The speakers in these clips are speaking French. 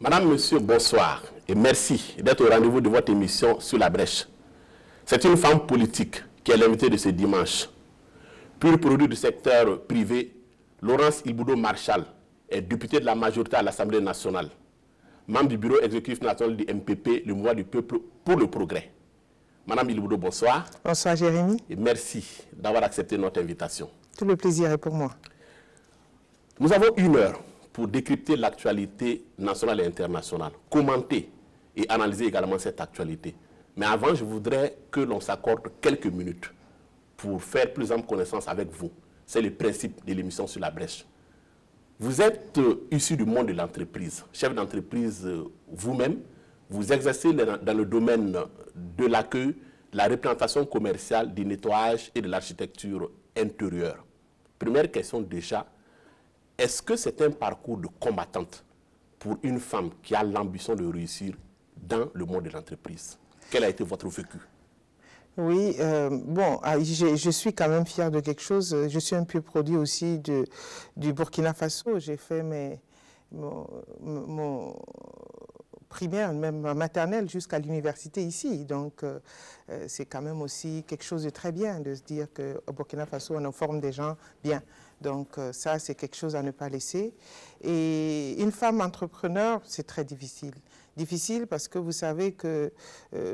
Madame, Monsieur, bonsoir et merci d'être au rendez-vous de votre émission Sur la brèche. C'est une femme politique qui est l'invitée de ce dimanche. Pur produit du secteur privé, Laurence Ilboudo Marshall est députée de la majorité à l'Assemblée nationale, membre du bureau exécutif national du MPP, le mouvement du peuple pour le progrès. Madame Ilboudo, bonsoir. Bonsoir Jérémy. Et merci d'avoir accepté notre invitation. Tout le plaisir est pour moi. Nous avons 1 heure pour décrypter l'actualité nationale et internationale, commenter et analyser également cette actualité. Mais avant, je voudrais que l'on s'accorde quelques minutes pour faire plus ample connaissance avec vous. C'est le principe de l'émission Sur la brèche. Vous êtes issu du monde de l'entreprise, chef d'entreprise vous-même. Vous exercez dans le domaine de l'accueil, la représentation commerciale, du nettoyage et de l'architecture intérieure. Première question déjà, est-ce que c'est un parcours de combattante pour une femme qui a l'ambition de réussir dans le monde de l'entreprise? Quel a été votre vécu? Oui, bon, je suis quand même fière de quelque chose. Je suis un peu produit aussi du Burkina Faso. J'ai fait mon primaire, même maternelle, jusqu'à l'université ici. Donc, c'est quand même aussi quelque chose de très bien de se dire qu'au Burkina Faso, on forme des gens bien. Donc, ça, c'est quelque chose à ne pas laisser. Et une femme entrepreneur, c'est très difficile. Difficile parce que vous savez que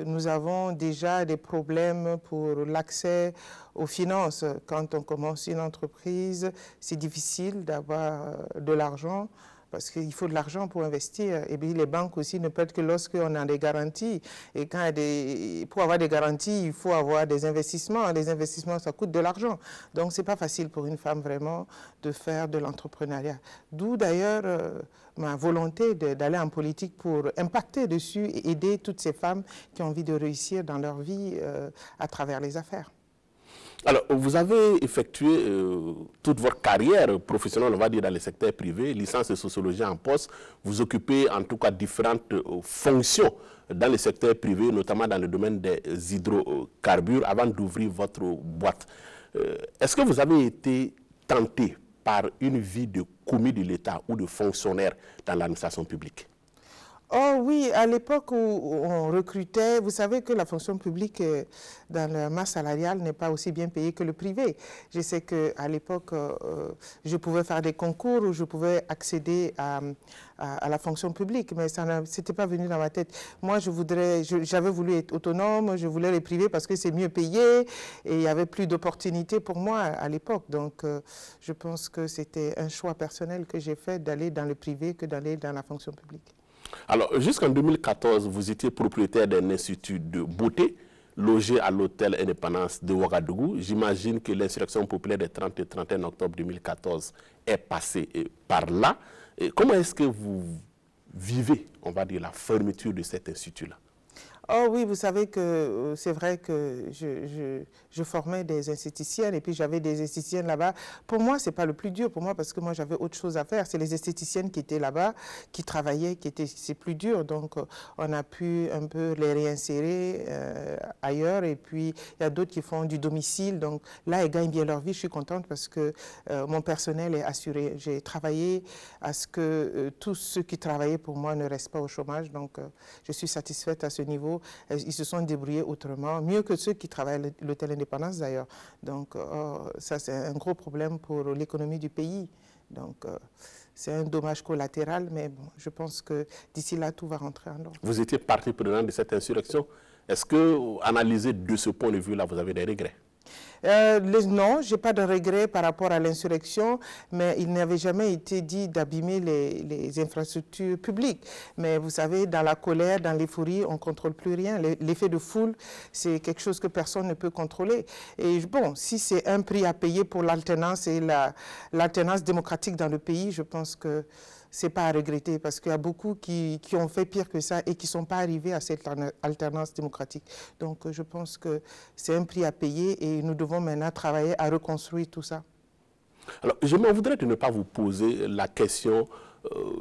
nous avons déjà des problèmes pour l'accès aux finances. Quand on commence une entreprise, c'est difficile d'avoir de l'argent parce qu'il faut de l'argent pour investir. Et puis les banques aussi ne peuvent que lorsqu'on a des garanties. Et quand pour avoir des garanties, il faut avoir des investissements. Les investissements, ça coûte de l'argent. Donc, ce n'est pas facile pour une femme vraiment de faire de l'entrepreneuriat. D'où d'ailleurs ma volonté d'aller en politique pour impacter dessus et aider toutes ces femmes qui ont envie de réussir dans leur vie à travers les affaires. Alors, vous avez effectué toute votre carrière professionnelle, on va dire, dans le secteur privé, licence de sociologie en poste. Vous occupez en tout cas différentes fonctions dans le secteur privé, notamment dans le domaine des hydrocarbures, avant d'ouvrir votre boîte. Est-ce que vous avez été tenté par une vie de commis de l'État ou de fonctionnaire dans l'administration publique? Oh oui, à l'époque où on recrutait, vous savez que la fonction publique dans la masse salariale n'est pas aussi bien payée que le privé. Je sais qu'à l'époque, je pouvais faire des concours où je pouvais accéder à la fonction publique, mais ça n'était pas venu dans ma tête. Moi, j'avais voulu être autonome, je voulais le privé parce que c'est mieux payé et il y avait plus d'opportunités pour moi à l'époque. Donc, je pense que c'était un choix personnel que j'ai fait d'aller dans le privé que d'aller dans la fonction publique. Alors, jusqu'en 2014, vous étiez propriétaire d'un institut de beauté logé à l'hôtel Indépendance de Ouagadougou. J'imagine que l'insurrection populaire des 30 et 31 octobre 2014 est passée par là. Et comment est-ce que vous vivez, on va dire, la fermeture de cet institut-là? Oh oui, vous savez que c'est vrai que je formais des esthéticiennes et puis j'avais des esthéticiennes là-bas. Pour moi, ce n'est pas le plus dur pour moi parce que moi, j'avais autre chose à faire. C'est les esthéticiennes qui étaient là-bas, qui travaillaient, c'est plus dur. Donc, on a pu un peu les réinsérer ailleurs. Et puis, il y a d'autres qui font du domicile. Donc, là, elles gagnent bien leur vie. Je suis contente parce que mon personnel est assuré. J'ai travaillé à ce que tous ceux qui travaillaient pour moi ne restent pas au chômage. Donc, je suis satisfaite à ce niveau. Ils se sont débrouillés autrement, mieux que ceux qui travaillent à l'hôtel Indépendance d'ailleurs. Donc ça c'est un gros problème pour l'économie du pays. Donc c'est un dommage collatéral, mais bon, je pense que d'ici là tout va rentrer en ordre. Vous étiez partie prenante de cette insurrection. Est-ce que, analysé de ce point de vue-là, vous avez des regrets? Non, je n'ai pas de regrets par rapport à l'insurrection, mais il n'avait jamais été dit d'abîmer les infrastructures publiques. Mais vous savez, dans la colère, dans l'euphorie, on ne contrôle plus rien. L'effet de foule, c'est quelque chose que personne ne peut contrôler. Et bon, si c'est un prix à payer pour l'alternance et l'alternance démocratique dans le pays, je pense que ce n'est pas à regretter parce qu'il y a beaucoup qui ont fait pire que ça et qui ne sont pas arrivés à cette alternance démocratique. Donc je pense que c'est un prix à payer et nous devons maintenant travailler à reconstruire tout ça. Alors, je me voudrais de ne pas vous poser la question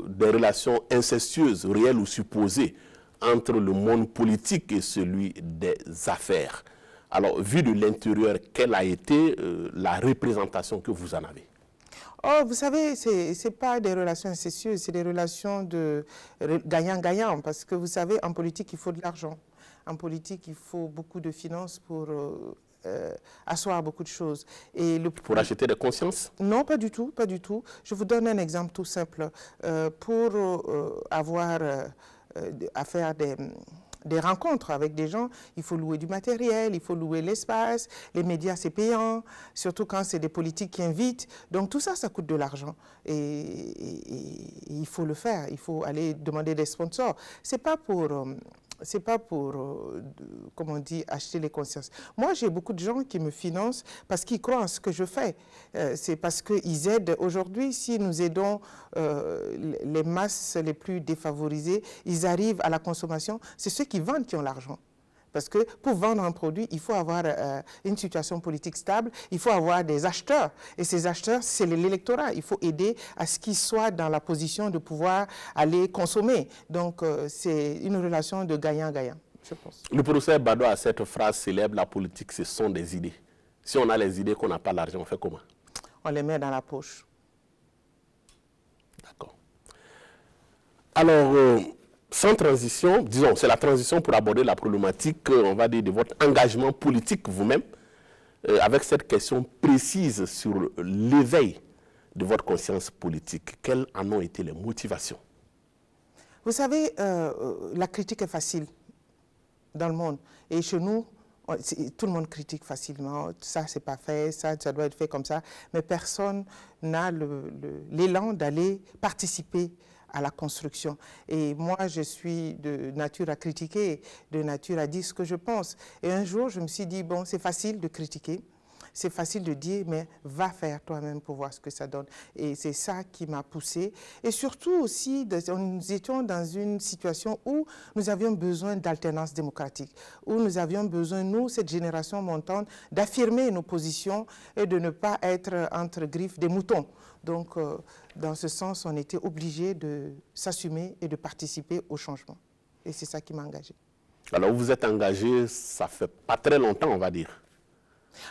des relations incestueuses, réelles ou supposées, entre le monde politique et celui des affaires. Alors, vu de l'intérieur, quelle a été la représentation que vous en avez? Oh, vous savez, ce n'est pas des relations incestueuses, c'est des relations de gagnant-gagnant. Parce que vous savez, en politique, il faut de l'argent. En politique, il faut beaucoup de finances pour asseoir beaucoup de choses. Et pour acheter des consciences? Non, pas du tout, pas du tout. Je vous donne un exemple tout simple. Pour avoir à faire des rencontres avec des gens, il faut louer du matériel, il faut louer l'espace, les médias c'est payant, surtout quand c'est des politiques qui invitent. Donc tout ça, ça coûte de l'argent et il faut le faire, il faut aller demander des sponsors. C'est pas pour, comme on dit, acheter les consciences. Moi, j'ai beaucoup de gens qui me financent parce qu'ils croient en ce que je fais. C'est parce qu'ils aident. Aujourd'hui, si nous aidons les masses les plus défavorisées, ils arrivent à la consommation. C'est ceux qui vendent qui ont l'argent. Parce que pour vendre un produit, il faut avoir une situation politique stable, il faut avoir des acheteurs. Et ces acheteurs, c'est l'électorat. Il faut aider à ce qu'ils soient dans la position de pouvoir aller consommer. Donc, c'est une relation de gagnant-gagnant, je pense. Le professeur Bado a cette phrase célèbre, la politique, ce sont des idées. Si on a les idées, qu'on n'a pas l'argent, on fait comment? On les met dans la poche. D'accord. Alors, sans transition, disons, c'est la transition pour aborder la problématique, on va dire, de votre engagement politique vous-même, avec cette question précise sur l'éveil de votre conscience politique. Quelles en ont été les motivations? Vous savez, la critique est facile dans le monde. Et chez nous, tout le monde critique facilement. Ça, c'est pas fait, ça doit être fait comme ça. Mais personne n'a l'élan d'aller participer à la construction. Et moi, je suis de nature à critiquer, de nature à dire ce que je pense. Et un jour, je me suis dit, bon, c'est facile de critiquer, c'est facile de dire, mais va faire toi-même pour voir ce que ça donne. Et c'est ça qui m'a poussée. Et surtout aussi, nous étions dans une situation où nous avions besoin d'alternance démocratique, où nous avions besoin, nous, cette génération montante, d'affirmer nos positions et de ne pas être entre griffes des moutons. Donc, dans ce sens, on était obligé de s'assumer et de participer au changement. Et c'est ça qui m'a engagée. Alors, vous êtes engagé, ça fait pas très longtemps, on va dire.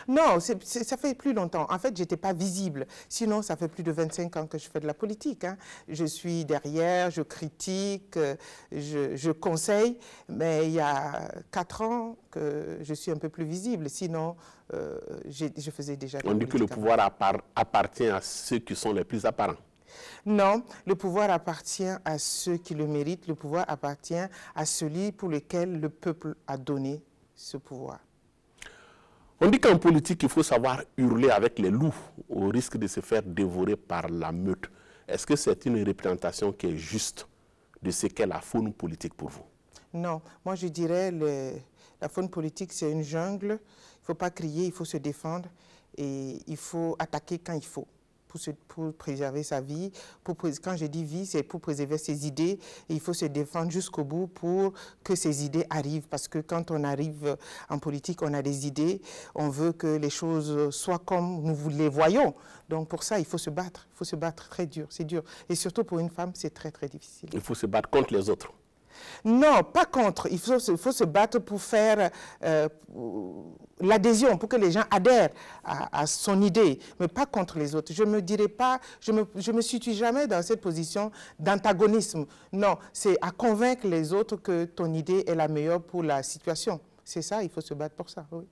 Non, ça fait plus longtemps. En fait, je n'étais pas visible. Sinon, ça fait plus de 25 ans que je fais de la politique. Hein. Je suis derrière, je critique, je conseille. Mais il y a 4 ans que je suis un peu plus visible. Sinon, je faisais déjà de la politique. On dit que le pouvoir appartient à ceux qui sont les plus apparents. Non, le pouvoir appartient à ceux qui le méritent. Le pouvoir appartient à celui pour lequel le peuple a donné ce pouvoir. On dit qu'en politique, il faut savoir hurler avec les loups au risque de se faire dévorer par la meute. Est-ce que c'est une représentation qui est juste de ce qu'est la faune politique pour vous? Non, moi je dirais la faune politique, c'est une jungle. Il ne faut pas crier, il faut se défendre et il faut attaquer quand il faut. Pour préserver sa vie. Quand je dis vie, c'est pour préserver ses idées. Et il faut se défendre jusqu'au bout pour que ces idées arrivent. Parce que quand on arrive en politique, on a des idées. On veut que les choses soient comme nous les voyons. Donc pour ça, il faut se battre. Il faut se battre très dur. C'est dur. Et surtout pour une femme, c'est très, très difficile. Il faut se battre contre les autres. Non, pas contre. Il faut se battre pour faire l'adhésion, pour que les gens adhèrent à son idée, mais pas contre les autres. Je ne me dirais pas, je me situe jamais dans cette position d'antagonisme. Non, c'est à convaincre les autres que ton idée est la meilleure pour la situation. C'est ça, il faut se battre pour ça, oui.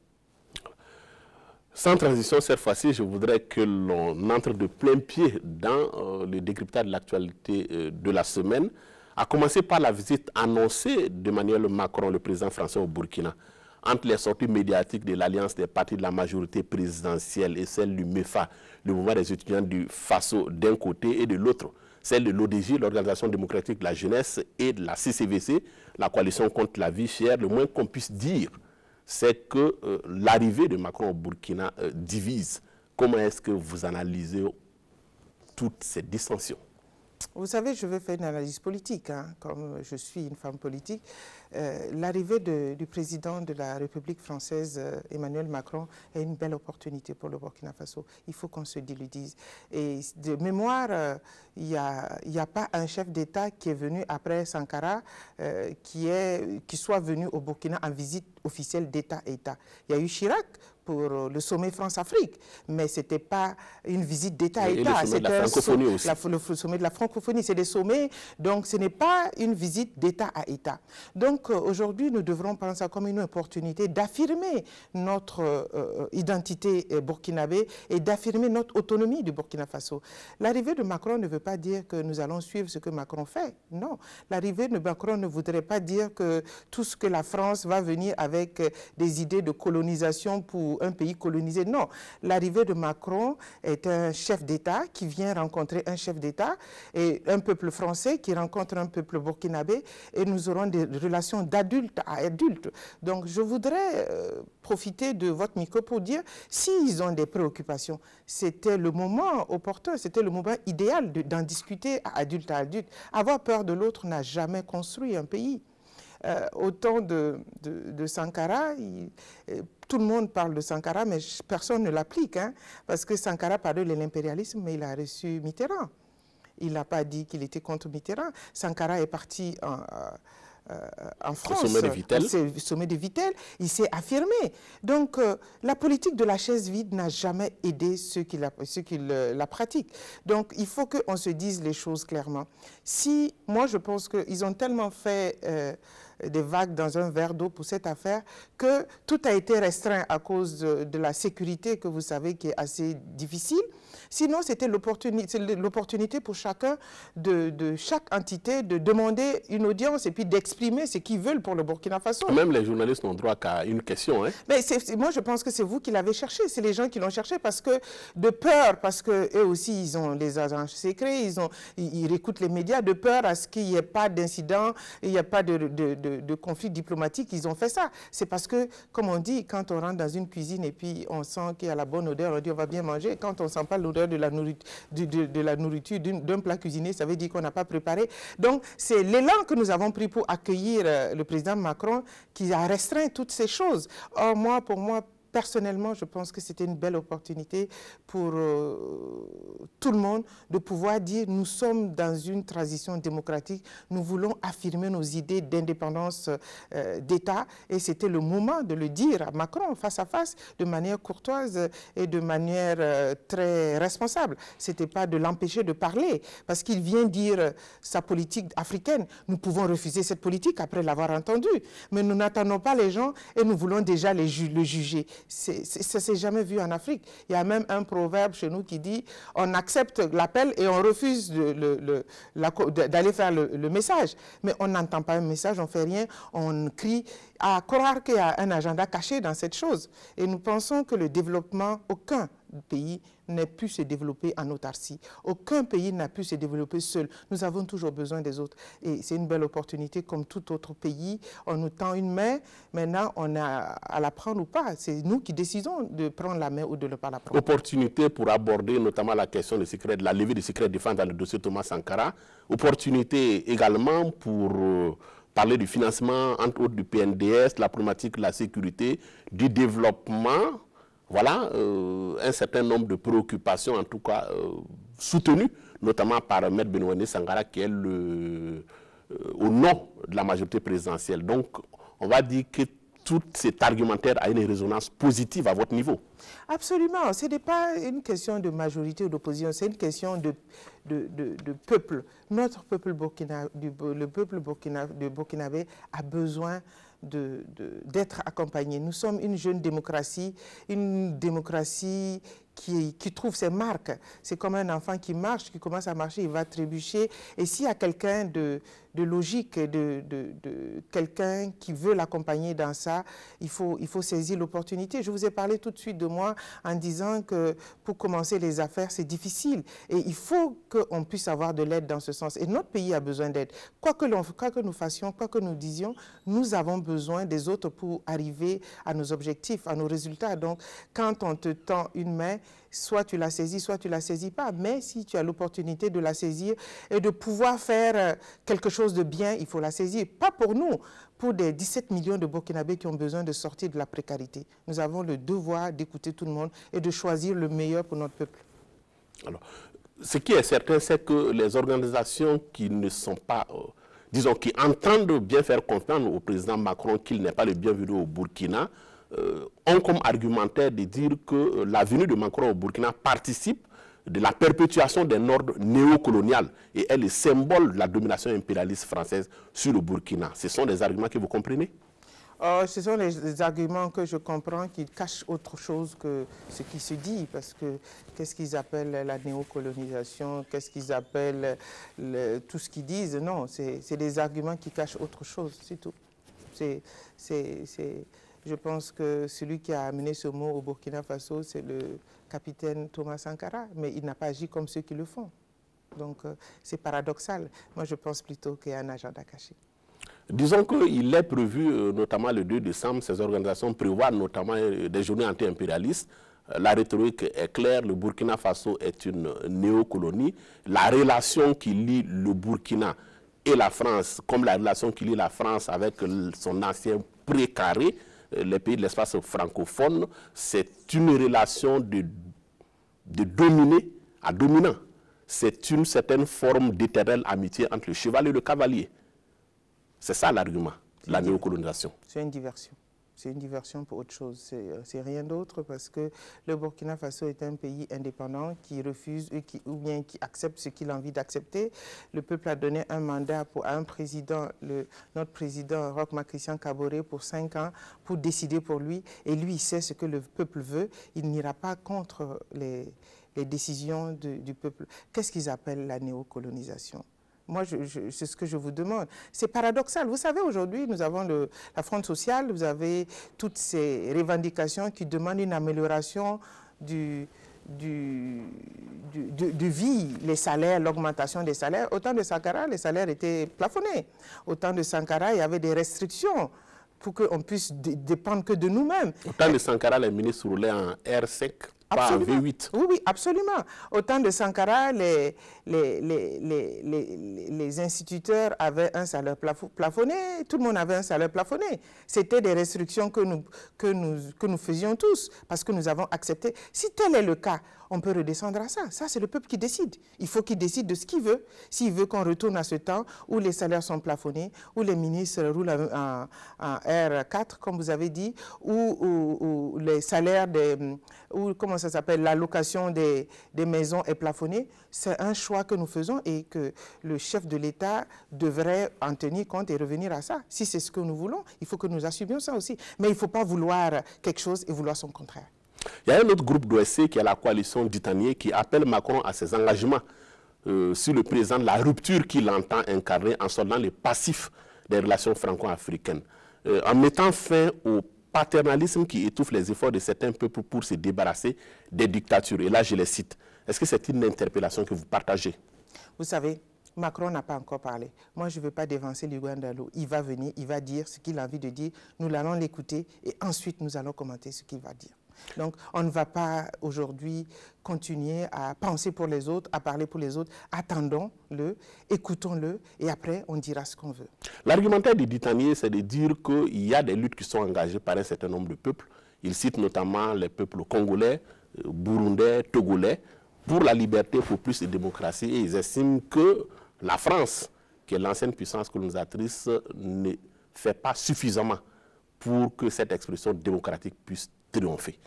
Sans transition, cette fois-ci, je voudrais que l'on entre de plein pied dans le décryptage de l'actualité de la semaine, à commencer par la visite annoncée d'Emmanuel Macron, le président français au Burkina. Entre les sorties médiatiques de l'Alliance des partis de la majorité présidentielle et celle du MEFA, le mouvement des étudiants du FASO d'un côté, et de l'autre, celle de l'ODJ, l'Organisation démocratique de la jeunesse, et de la CCVC, la coalition contre la vie chère, le moins qu'on puisse dire, c'est que l'arrivée de Macron au Burkina divise. Comment est-ce que vous analysez toutes ces dissensions? Vous savez, je vais faire une analyse politique, hein, comme je suis une femme politique. L'arrivée du président de la République française, Emmanuel Macron, est une belle opportunité pour le Burkina Faso. Il faut qu'on se le dise. Et de mémoire, il n'y a pas un chef d'État qui est venu après Sankara, qui soit venu au Burkina en visite officielle d'État-État. Il y a eu Chirac pour le sommet France-Afrique, mais ce n'était pas une visite d'État à État. C'était le sommet de la francophonie aussi. Le sommet de la francophonie, c'est des sommets, donc ce n'est pas une visite d'État à État. Donc aujourd'hui, nous devrons prendre ça comme une opportunité d'affirmer notre identité burkinabé et d'affirmer notre autonomie du Burkina Faso. L'arrivée de Macron ne veut pas dire que nous allons suivre ce que Macron fait. Non, l'arrivée de Macron ne voudrait pas dire que tout ce que la France va venir avec des idées de colonisation pour un pays colonisé. Non, l'arrivée de Macron est un chef d'État qui vient rencontrer un chef d'État et un peuple français qui rencontre un peuple burkinabé et nous aurons des relations d'adulte à adulte. Donc je voudrais profiter de votre micro pour dire s'ils ont des préoccupations, c'était le moment opportun, c'était le moment idéal d'en discuter à adulte. Avoir peur de l'autre n'a jamais construit un pays. Au temps de Sankara, tout le monde parle de Sankara, mais personne ne l'applique, hein, parce que Sankara parlait de l'impérialisme, mais il a reçu Mitterrand. Il n'a pas dit qu'il était contre Mitterrand. Sankara est parti en France, au sommet de Vittel, il s'est affirmé. Donc, la politique de la chaise vide n'a jamais aidé ceux qui la pratiquent. Donc, il faut qu'on se dise les choses clairement. Moi, je pense qu'ils ont tellement fait des vagues dans un verre d'eau pour cette affaire que tout a été restreint à cause de la sécurité que vous savez qui est assez difficile. Sinon, c'était l'opportunité pour chacun de chaque entité de demander une audience et puis d'exprimer ce qu'ils veulent pour le Burkina Faso. Même les journalistes n'ont droit qu'à une question. Hein. Mais moi, je pense que c'est vous qui l'avez cherché. C'est les gens qui l'ont cherché parce que de peur, parce qu'eux aussi, ils ont les agents secrets, ils écoutent les médias, de peur à ce qu'il n'y ait pas d'incident, il n'y ait pas de conflit diplomatique, ils ont fait ça. C'est parce que, comme on dit, quand on rentre dans une cuisine et puis on sent qu'il y a la bonne odeur, on dit on va bien manger. Quand on ne sent pas l'odeur de la nourriture d'un plat cuisiné, ça veut dire qu'on n'a pas préparé. Donc, c'est l'élan que nous avons pris pour accueillir le président Macron qui a restreint toutes ces choses. Or, pour moi, personnellement, je pense que c'était une belle opportunité pour tout le monde de pouvoir dire nous sommes dans une transition démocratique, nous voulons affirmer nos idées d'indépendance d'État et c'était le moment de le dire à Macron face à face de manière courtoise et de manière très responsable. Ce n'était pas de l'empêcher de parler parce qu'il vient dire sa politique africaine. Nous pouvons refuser cette politique après l'avoir entendue, mais nous n'attendons pas les gens et nous voulons déjà le juger. Ça ne s'est jamais vu en Afrique. Il y a même un proverbe chez nous qui dit on accepte l'appel et on refuse d'aller faire le message. Mais on n'entend pas un message, on ne fait rien, on crie à croire qu'il y a un agenda caché dans cette chose. Et nous pensons que le développement, aucun pays n'a pu se développer en autarcie. Aucun pays n'a pu se développer seul. Nous avons toujours besoin des autres. Et c'est une belle opportunité comme tout autre pays. On nous tend une main. Maintenant, on a à la prendre ou pas. C'est nous qui décidons de prendre la main ou de ne pas la prendre. Opportunité pour aborder notamment la question de la levée du secret défense dans le dossier Thomas Sankara. Opportunité également pour parler du financement, entre autres du PNDS, la problématique de la sécurité, du développement. Voilà un certain nombre de préoccupations, en tout cas soutenues, notamment par M. Benoît Sangara, qui est au nom de la majorité présidentielle. Donc, on va dire que tout cet argumentaire a une résonance positive à votre niveau. Absolument. Ce n'est pas une question de majorité ou d'opposition, c'est une question de peuple. Notre peuple le peuple burkinabé a besoin d'être accompagné. Nous sommes une jeune démocratie qui trouve ses marques. C'est comme un enfant qui marche, qui commence à marcher, il va trébucher. Et s'il y a quelqu'un de logique, quelqu'un qui veut l'accompagner dans ça, il faut saisir l'opportunité. Je vous ai parlé tout de suite de moi en disant que pour commencer les affaires, c'est difficile. Et il faut qu'on puisse avoir de l'aide dans ce sens. Et notre pays a besoin d'aide. Quoi que nous fassions, quoi que nous disions, nous avons besoin des autres pour arriver à nos objectifs, à nos résultats. Donc, quand on te tend une main, soit tu la saisis, soit tu ne la saisis pas. Mais si tu as l'opportunité de la saisir et de pouvoir faire quelque chose de bien, il faut la saisir. Pas pour nous, pour des 17 millions de Burkinabés qui ont besoin de sortir de la précarité. Nous avons le devoir d'écouter tout le monde et de choisir le meilleur pour notre peuple. Alors, ce qui est certain, c'est que les organisations qui ne sont pas, disons, qui entendent bien faire confiance au président Macron qu'il n'est pas le bienvenu au Burkina, ont comme argumentaire de dire que la venue de Macron au Burkina participe de la perpétuation d'un ordre néocolonial et est le symbole de la domination impérialiste française sur le Burkina. Ce sont des arguments que vous comprenez? Ce sont les arguments que je comprends qui cachent autre chose que ce qui se dit, parce que qu'est-ce qu'ils appellent la néocolonisation, qu'est-ce qu'ils appellent tout ce qu'ils disent? Non, c'est des arguments qui cachent autre chose, c'est tout. Je pense que celui qui a amené ce mot au Burkina Faso, c'est le capitaine Thomas Sankara, mais il n'a pas agi comme ceux qui le font. Donc c'est paradoxal. Moi, je pense plutôt qu'il y a un agenda caché. Disons qu'il est prévu, notamment le 2 décembre, ces organisations prévoient notamment des journées anti-impérialistes. La rhétorique est claire, le Burkina Faso est une néocolonie. La relation qui lie le Burkina et la France, comme la relation qui lie la France avec son ancien précaré, les pays de l'espace francophone, c'est une relation de dominé à dominant. C'est une certaine forme d'éternelle amitié entre le cheval et le cavalier. C'est ça l'argument, la néocolonisation. C'est une diversion. C'est une diversion pour autre chose. C'est rien d'autre parce que le Burkina Faso est un pays indépendant qui refuse ou bien qui accepte ce qu'il a envie d'accepter. Le peuple a donné un mandat pour un président, notre président Roch Marc Christian Kaboré, pour 5 ans pour décider pour lui. Et lui, il sait ce que le peuple veut. Il n'ira pas contre les décisions du peuple. Qu'est-ce qu'ils appellent la néocolonisation? Moi, c'est ce que je vous demande. C'est paradoxal. Vous savez, aujourd'hui, nous avons la Fronde sociale, vous avez toutes ces revendications qui demandent une amélioration de vie, les salaires, l'augmentation des salaires. Au temps de Sankara, les salaires étaient plafonnés. Au temps de Sankara, il y avait des restrictions pour qu'on puisse dépendre que de nous-mêmes. Au temps de Sankara, les ministres roulaient en R5. Pas V8. Oui, oui, absolument. Au temps de Sankara, les instituteurs avaient un salaire plafonné, tout le monde avait un salaire plafonné. C'était des restrictions que nous faisions tous, parce que nous avons accepté. Si tel est le cas, on peut redescendre à ça. Ça, c'est le peuple qui décide. Il faut qu'il décide de ce qu'il veut. S'il veut qu'on retourne à ce temps où les salaires sont plafonnés, où les ministres roulent en R4, comme vous avez dit, où les salaires comment ça s'appelle, l'allocation des maisons est plafonnée, c'est un choix que nous faisons et que le chef de l'État devrait en tenir compte et revenir à ça. Si c'est ce que nous voulons, il faut que nous assumions ça aussi. Mais il ne faut pas vouloir quelque chose et vouloir son contraire. Il y a un autre groupe d'OSC qui est la coalition d'Itanier qui appelle Macron à ses engagements sur le présent de la rupture qu'il entend incarner en soldant les passifs des relations franco-africaines, en mettant fin au paternalisme qui étouffe les efforts de certains peuples pour se débarrasser des dictatures. Et là, je les cite. Est-ce que c'est une interpellation que vous partagez? Vous savez, Macron n'a pas encore parlé. Moi, je ne veux pas dévancer l'Ougandalo. Il va venir, il va dire ce qu'il a envie de dire. Nous allons l'écouter et ensuite, nous allons commenter ce qu'il va dire. Donc, on ne va pas aujourd'hui continuer à penser pour les autres, à parler pour les autres. Attendons-le, écoutons-le et après, on dira ce qu'on veut. L'argumentaire de Ditanier, c'est de dire qu'il y a des luttes qui sont engagées par un certain nombre de peuples. Il cite notamment les peuples congolais, burundais, togolais, pour la liberté, pour plus de démocratie. Et ils estiment que la France, qui est l'ancienne puissance colonisatrice, ne fait pas suffisamment pour que cette expression démocratique puisse triompher.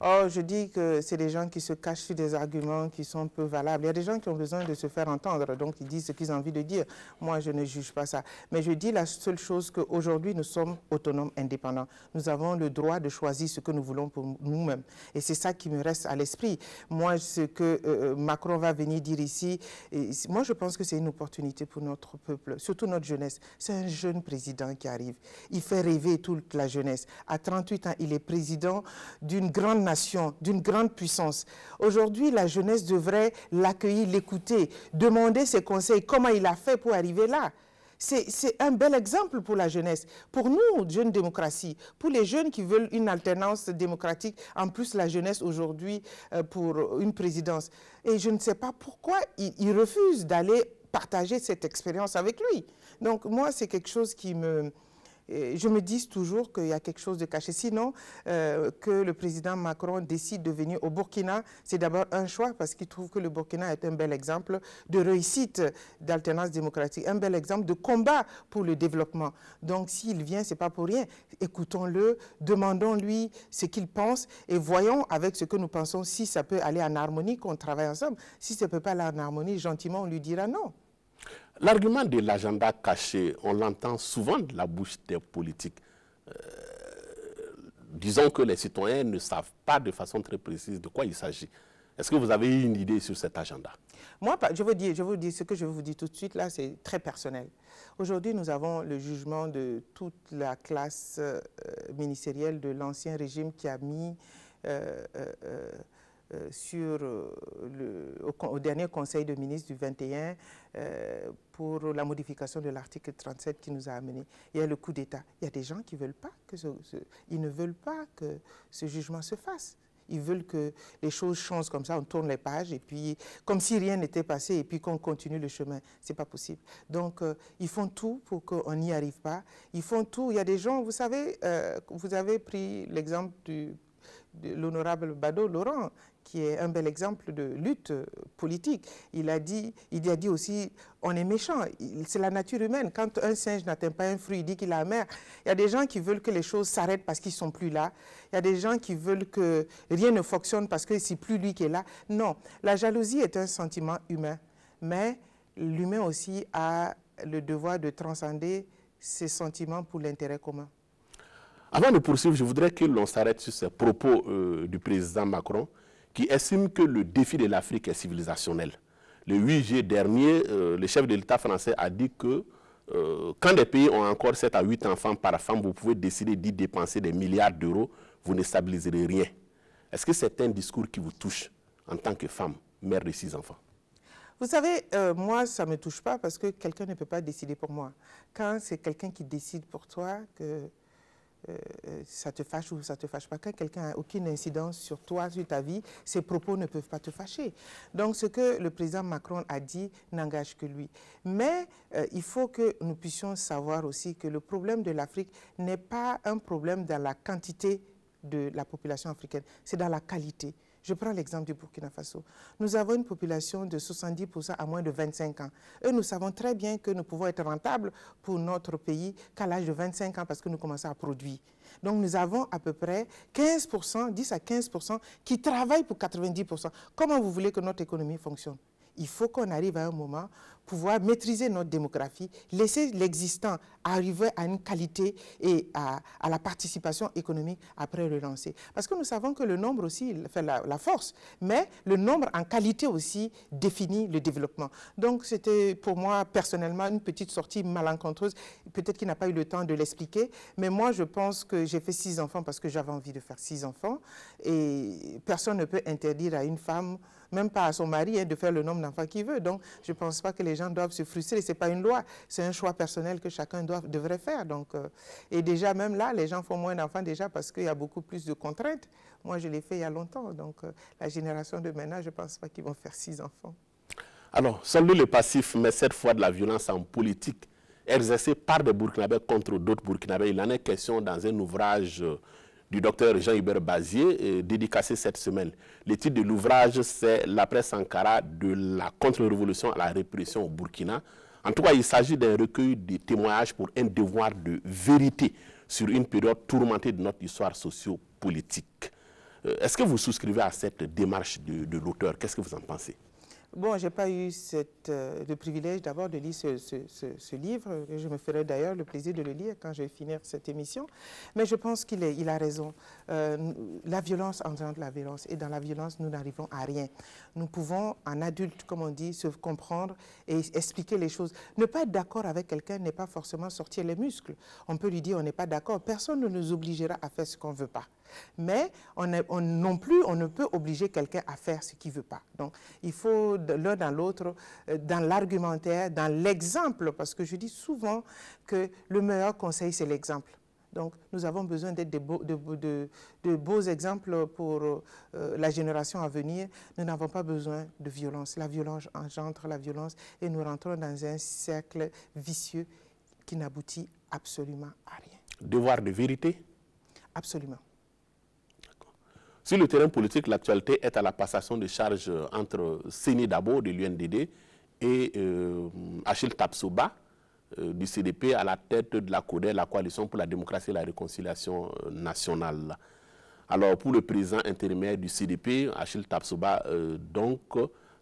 Oh, je dis que c'est des gens qui se cachent sur des arguments qui sont peu valables. Il y a des gens qui ont besoin de se faire entendre, donc ils disent ce qu'ils ont envie de dire. Moi, je ne juge pas ça. Mais je dis la seule chose qu'aujourd'hui, nous sommes autonomes, indépendants. Nous avons le droit de choisir ce que nous voulons pour nous-mêmes. Et c'est ça qui me reste à l'esprit. Moi, ce que Macron va venir dire ici, moi, je pense que c'est une opportunité pour notre peuple, surtout notre jeunesse. C'est un jeune président qui arrive. Il fait rêver toute la jeunesse. À 38 ans, il est président d'une grande nation, d'une grande puissance. Aujourd'hui, la jeunesse devrait l'accueillir, l'écouter, demander ses conseils, comment il a fait pour arriver là. C'est un bel exemple pour la jeunesse. Pour nous, jeunes démocratie, pour les jeunes qui veulent une alternance démocratique, en plus la jeunesse aujourd'hui pour une présidence. Et je ne sais pas pourquoi il refuse d'aller partager cette expérience avec lui. Donc moi, c'est quelque chose qui me je me dis toujours qu'il y a quelque chose de caché. Sinon, que le président Macron décide de venir au Burkina, c'est d'abord un choix parce qu'il trouve que le Burkina est un bel exemple de réussite d'alternance démocratique, un bel exemple de combat pour le développement. Donc, s'il vient, ce n'est pas pour rien. Écoutons-le, demandons-lui ce qu'il pense et voyons avec ce que nous pensons si ça peut aller en harmonie, qu'on travaille ensemble. Si ça ne peut pas aller en harmonie, gentiment, on lui dira non. L'argument de l'agenda caché, on l'entend souvent de la bouche des politiques. Disons que les citoyens ne savent pas de façon très précise de quoi il s'agit. Est-ce que vous avez une idée sur cet agenda? Moi, je vous dis ce que je vous dis tout de suite, là, c'est très personnel. Aujourd'hui, nous avons le jugement de toute la classe ministérielle de l'ancien régime qui a mis au dernier Conseil de ministres du 21 pour la modification de l'article 37 qui nous a amenés. Il y a le coup d'État. Il y a des gens qui veulent pas que ils ne veulent pas que ce jugement se fasse. Ils veulent que les choses changent comme ça, on tourne les pages et puis comme si rien n'était passé et puis qu'on continue le chemin. C'est pas possible. Donc ils font tout pour qu'on n'y arrive pas. Ils font tout. Il y a des gens, vous savez, vous avez pris l'exemple de l'honorable Bado Laurent, qui est un bel exemple de lutte politique. Il a dit aussi, on est méchant, c'est la nature humaine. Quand un singe n'atteint pas un fruit, il dit qu'il est amer. Il y a des gens qui veulent que les choses s'arrêtent parce qu'ils ne sont plus là. Il y a des gens qui veulent que rien ne fonctionne parce que c'est plus lui qui est là. Non, la jalousie est un sentiment humain, mais l'humain aussi a le devoir de transcender ses sentiments pour l'intérêt commun. Avant de poursuivre, je voudrais que l'on s'arrête sur ces propos du président Macron qui estime que le défi de l'Afrique est civilisationnel. Le 8 juillet dernier, le chef de l'État français a dit que quand des pays ont encore 7 à 8 enfants par femme, vous pouvez décider d'y dépenser des milliards d'euros, vous ne stabiliserez rien. Est-ce que c'est un discours qui vous touche en tant que femme, mère de 6 enfants? Vous savez, moi, ça ne me touche pas parce que quelqu'un ne peut pas décider pour moi. Quand c'est quelqu'un qui décide pour toi, que ça te fâche ou ça ne te fâche pas. Quand quelqu'un n'a aucune incidence sur toi, sur ta vie, ses propos ne peuvent pas te fâcher. Donc ce que le président Macron a dit n'engage que lui. Mais il faut que nous puissions savoir aussi que le problème de l'Afrique n'est pas un problème dans la quantité de la population africaine, c'est dans la qualité. Je prends l'exemple du Burkina Faso. Nous avons une population de 70% à moins de 25 ans. Et nous savons très bien que nous pouvons être rentables pour notre pays qu'à l'âge de 25 ans parce que nous commençons à produire. Donc nous avons à peu près 15%, 10 à 15% qui travaillent pour 90%. Comment vous voulez que notre économie fonctionne? Il faut qu'on arrive à un moment pouvoir maîtriser notre démographie, laisser l'existant arriver à une qualité et à la participation économique après relancer. Parce que nous savons que le nombre aussi fait la force, mais le nombre en qualité aussi définit le développement. Donc c'était pour moi personnellement une petite sortie malencontreuse, peut-être qu'il n'a pas eu le temps de l'expliquer, mais moi je pense que j'ai fait 6 enfants parce que j'avais envie de faire 6 enfants et personne ne peut interdire à une femme, même pas à son mari, de faire le nombre d'enfants qu'il veut. Donc, je ne pense pas que les gens doivent se frustrer. Ce n'est pas une loi, c'est un choix personnel que chacun devrait faire. Donc, et déjà, même là, les gens font moins d'enfants déjà parce qu'il y a beaucoup plus de contraintes. Moi, je l'ai fait il y a longtemps. Donc, la génération de maintenant, je ne pense pas qu'ils vont faire 6 enfants. Alors, solder le passif, mais cette fois de la violence en politique, exercée par des Burkinabés contre d'autres Burkinabés. Il en est question dans un ouvrage du docteur Jean-Hubert Bazier, dédicacé cette semaine. Le titre de l'ouvrage, c'est « L'après Sankara, de la contre-révolution à la répression au Burkina ». En tout cas, il s'agit d'un recueil de témoignages pour un devoir de vérité sur une période tourmentée de notre histoire socio-politique. Est-ce que vous souscrivez à cette démarche de l'auteur? Qu'est-ce que vous en pensez? Bon, je n'ai pas eu le privilège d'abord de lire ce livre. Je me ferai d'ailleurs le plaisir de le lire quand je vais finir cette émission. Mais je pense qu'il a raison. La violence engendre la violence. Et dans la violence, nous n'arrivons à rien. Nous pouvons, en adulte, comme on dit, se comprendre et expliquer les choses. Ne pas être d'accord avec quelqu'un n'est pas forcément sortir les muscles. On peut lui dire on n'est pas d'accord. Personne ne nous obligera à faire ce qu'on ne veut pas. Mais non plus, on ne peut obliger quelqu'un à faire ce qu'il ne veut pas. Donc, il faut l'un dans l'autre, dans l'argumentaire, dans l'exemple, parce que je dis souvent que le meilleur conseil, c'est l'exemple. Donc, nous avons besoin d'être de beaux exemples pour la génération à venir. Nous n'avons pas besoin de violence. La violence engendre la violence et nous rentrons dans un cercle vicieux qui n'aboutit absolument à rien. Devoir de vérité? Absolument. Sur le terrain politique, l'actualité est à la passation de charges entre Séni Dabo de l'UNDD et Achille Tapsoba du CDP à la tête de la CODE, la Coalition pour la démocratie et la réconciliation nationale. Alors, pour le président intérimaire du CDP, Achille Tapsoba, donc,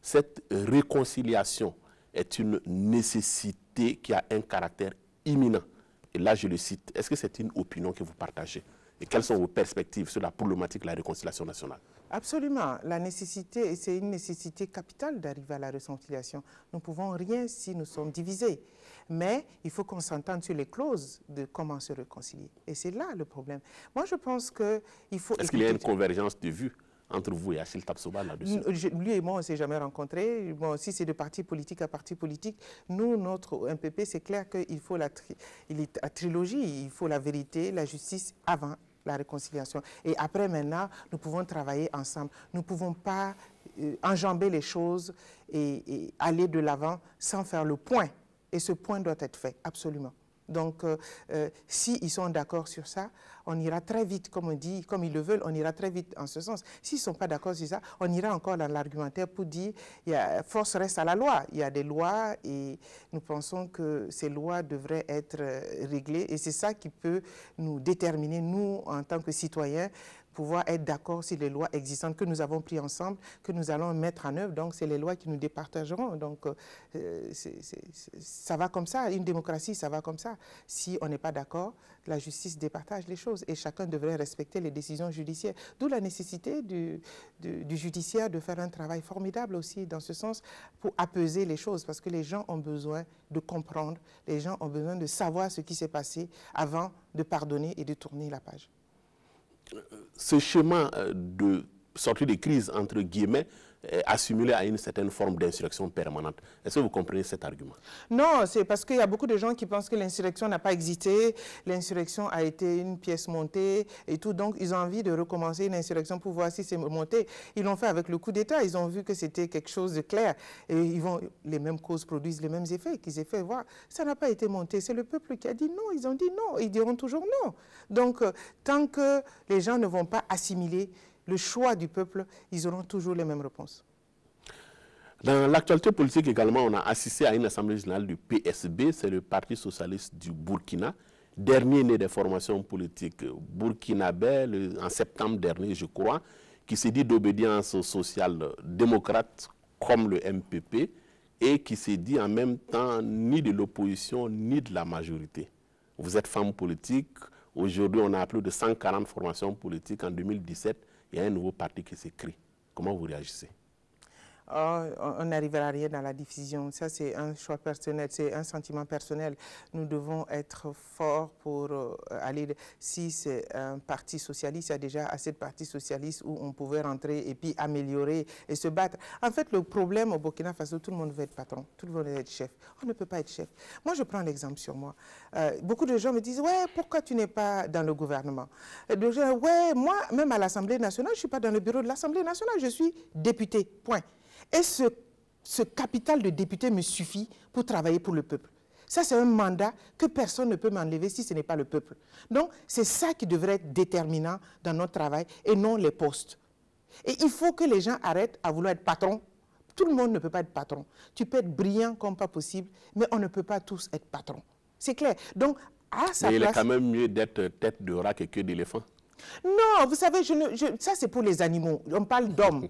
cette réconciliation est une nécessité qui a un caractère imminent. Et là, je le cite. Est-ce que c'est une opinion que vous partagez? Et quelles sont vos perspectives sur la problématique de la réconciliation nationale? Absolument. La nécessité, c'est une nécessité capitale d'arriver à la réconciliation. Nous ne pouvons rien si nous sommes divisés. Mais il faut qu'on s'entende sur les clauses de comment se réconcilier. Et c'est là le problème. Moi, je pense qu'il faut... Est-ce qu'il y a une convergence de vues entre vous et Achille Tapsoba là-dessus? Lui et moi, on ne s'est jamais rencontrés. Bon, si c'est de parti politique à parti politique, nous, notre MPP, c'est clair qu'il faut la trilogie. Il faut la vérité, la justice avant la réconciliation. Et après, maintenant, nous pouvons travailler ensemble. Nous ne pouvons pas enjamber les choses et aller de l'avant sans faire le point. Et ce point doit être fait, absolument. Donc, s'ils sont d'accord sur ça, on ira très vite, comme on dit, comme ils le veulent, on ira très vite en ce sens. S'ils ne sont pas d'accord sur ça, on ira encore dans l'argumentaire pour dire force reste à la loi. Il y a des lois et nous pensons que ces lois devraient être réglées. Et c'est ça qui peut nous déterminer, nous, en tant que citoyens, pouvoir être d'accord sur les lois existantes que nous avons prises ensemble, que nous allons mettre en œuvre. Donc, c'est les lois qui nous départageront. Donc, ça va comme ça. Une démocratie, ça va comme ça. Si on n'est pas d'accord, la justice départage les choses et chacun devrait respecter les décisions judiciaires. D'où la nécessité du judiciaire de faire un travail formidable aussi dans ce sens pour apaiser les choses parce que les gens ont besoin de comprendre, les gens ont besoin de savoir ce qui s'est passé avant de pardonner et de tourner la page. Ce chemin de sortie de crise, entre guillemets, assimilé à une certaine forme d'insurrection permanente. Est-ce que vous comprenez cet argument? Non, c'est parce qu'il y a beaucoup de gens qui pensent que l'insurrection n'a pas existé, l'insurrection a été une pièce montée et tout, donc ils ont envie de recommencer une insurrection pour voir si c'est monté. Ils l'ont fait avec le coup d'État, ils ont vu que c'était quelque chose de clair et les mêmes causes produisent les mêmes effets qu'ils aient fait voir. Ça n'a pas été monté, c'est le peuple qui a dit non, ils ont dit non, ils diront toujours non. Donc, tant que les gens ne vont pas assimiler le choix du peuple, ils auront toujours les mêmes réponses. Dans l'actualité politique également, on a assisté à une assemblée générale du PSB, c'est le Parti socialiste du Burkina, dernier né des formations politiques burkinabais, en septembre dernier, je crois, qui s'est dit d'obédience social-démocrate comme le MPP et qui s'est dit en même temps ni de l'opposition ni de la majorité. Vous êtes femme politique, aujourd'hui on a plus de 140 formations politiques, en 2017, il y a un nouveau parti qui s'est créé. Comment vous réagissez? On n'arrivera à rien dans la division. Ça, c'est un choix personnel, c'est un sentiment personnel. Nous devons être forts pour aller... Si c'est un parti socialiste, il y a déjà assez de partis socialistes où on pouvait rentrer et puis améliorer et se battre. En fait, le problème au Burkina Faso, tout le monde veut être patron, tout le monde veut être chef. On ne peut pas être chef. Moi, je prends l'exemple sur moi. Beaucoup de gens me disent, ouais, pourquoi tu n'es pas dans le gouvernement? Des gens, ouais, moi, même à l'Assemblée nationale, je ne suis pas dans le bureau de l'Assemblée nationale, je suis député, point. Et ce capital de député me suffit pour travailler pour le peuple. Ça, c'est un mandat que personne ne peut m'enlever si ce n'est pas le peuple. Donc, c'est ça qui devrait être déterminant dans notre travail et non les postes. Et il faut que les gens arrêtent à vouloir être patron. Tout le monde ne peut pas être patron. Tu peux être brillant comme pas possible, mais on ne peut pas tous être patron. C'est clair. Donc, à sa place... il est quand même mieux d'être tête de rat que d'éléphant. Non, vous savez, ça c'est pour les animaux. On parle d'hommes.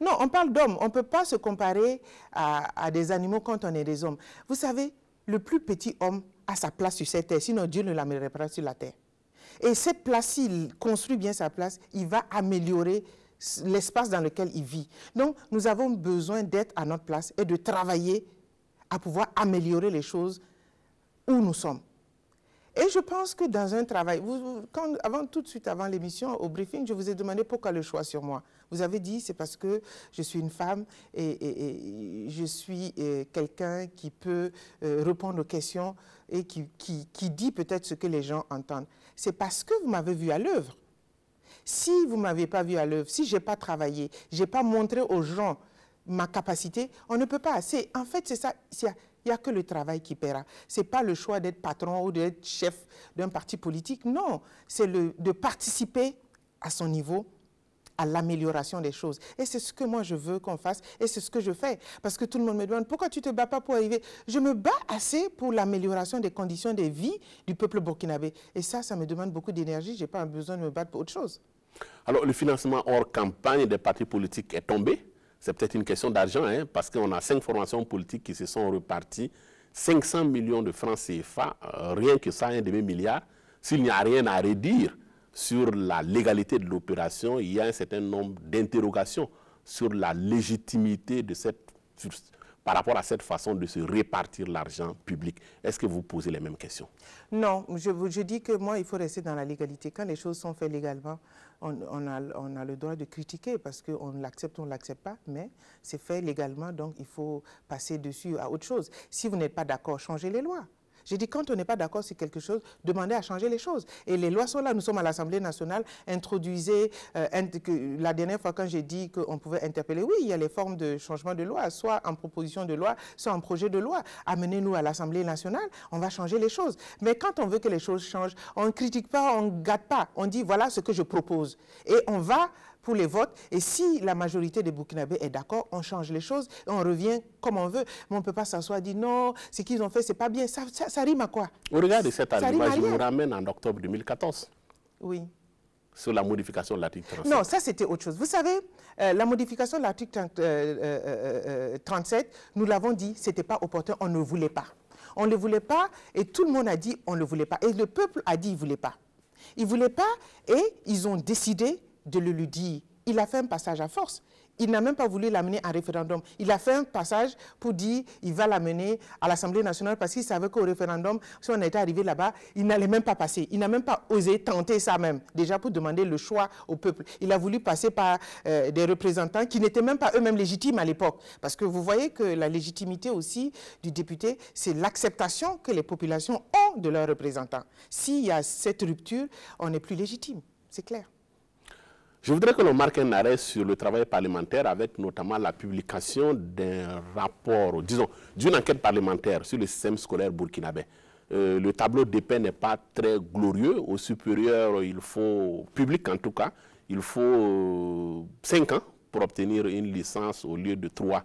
Non, on parle d'hommes. On ne peut pas se comparer à des animaux quand on est des hommes. Vous savez, le plus petit homme a sa place sur cette terre, sinon Dieu ne l'amènerait pas sur la terre. Et cette place, s'il construit bien sa place, il va améliorer l'espace dans lequel il vit. Donc, nous avons besoin d'être à notre place et de travailler à pouvoir améliorer les choses où nous sommes. Et je pense que dans un travail, tout de suite avant l'émission, au briefing, je vous ai demandé pourquoi le choix sur moi. Vous avez dit, c'est parce que je suis une femme et je suis quelqu'un qui peut répondre aux questions et qui dit peut-être ce que les gens entendent. C'est parce que vous m'avez vu à l'œuvre. Si vous ne m'avez pas vu à l'œuvre, si je n'ai pas travaillé, je n'ai pas montré aux gens ma capacité, on ne peut pas. En fait, c'est ça. Il Il n'y a que le travail qui paiera. Ce n'est pas le choix d'être patron ou d'être chef d'un parti politique. Non, c'est de participer à son niveau à l'amélioration des choses. Et c'est ce que moi je veux qu'on fasse et c'est ce que je fais. Parce que tout le monde me demande pourquoi tu ne te bats pas pour arriver. Je me bats assez pour l'amélioration des conditions de vie du peuple burkinabé. Et ça me demande beaucoup d'énergie. Je n'ai pas besoin de me battre pour autre chose. Alors le financement hors campagne des partis politiques est tombé. C'est peut-être une question d'argent, hein, parce qu'on a 5 formations politiques qui se sont reparties. 500 millions de francs CFA, rien que ça, un demi-milliard. S'il n'y a rien à redire sur la légalité de l'opération, il y a un certain nombre d'interrogations sur la légitimité de par rapport à cette façon de se répartir l'argent public. Est-ce que vous posez les mêmes questions? Non, je dis que moi, il faut rester dans la légalité. Quand les choses sont faites légalement, on a le droit de critiquer parce qu'on l'accepte ou on ne l'accepte pas, mais c'est fait légalement, donc il faut passer dessus à autre chose. Si vous n'êtes pas d'accord, changez les lois. J'ai dit, quand on n'est pas d'accord sur quelque chose, demandez à changer les choses. Et les lois sont là. Nous sommes à l'Assemblée nationale, introduisez, la dernière fois quand j'ai dit qu'on pouvait interpeller, oui, il y a les formes de changement de loi, soit en proposition de loi, soit en projet de loi. Amenez-nous à l'Assemblée nationale, on va changer les choses. Mais quand on veut que les choses changent, on ne critique pas, on ne gâte pas. On dit, voilà ce que je propose. Et on va pour les votes. Et si la majorité des Burkinabés est d'accord, on change les choses et on revient comme on veut. Mais on ne peut pas s'asseoir et dire non, ce qu'ils ont fait, ce n'est pas bien. Ça rime à quoi? Au regard de cet argument, je vous ramène en octobre 2014. Oui. Sur la modification de l'article 37. Non, ça c'était autre chose. Vous savez, la modification de l'article 37, nous l'avons dit, ce n'était pas opportun, on ne voulait pas. On ne le voulait pas et tout le monde a dit on ne le voulait pas. Et le peuple a dit il ne voulait pas. Il ne voulait pas et ils ont décidé de le lui dire. Il a fait un passage à force. Il n'a même pas voulu l'amener en référendum. Il a fait un passage pour dire qu'il va l'amener à l'Assemblée nationale parce qu'il savait qu'au référendum, si on était arrivé là-bas, il n'allait même pas passer. Il n'a même pas osé tenter ça même, déjà pour demander le choix au peuple. Il a voulu passer par des représentants qui n'étaient même pas eux-mêmes légitimes à l'époque. Parce que vous voyez que la légitimité aussi du député, c'est l'acceptation que les populations ont de leurs représentants. S'il y a cette rupture, on n'est plus légitime, c'est clair. Je voudrais que l'on marque un arrêt sur le travail parlementaire avec notamment la publication d'un rapport, disons, d'une enquête parlementaire sur le système scolaire burkinabé. Le tableau d'épais n'est pas très glorieux. Au supérieur, il faut, public en tout cas, il faut 5 ans pour obtenir une licence au lieu de 3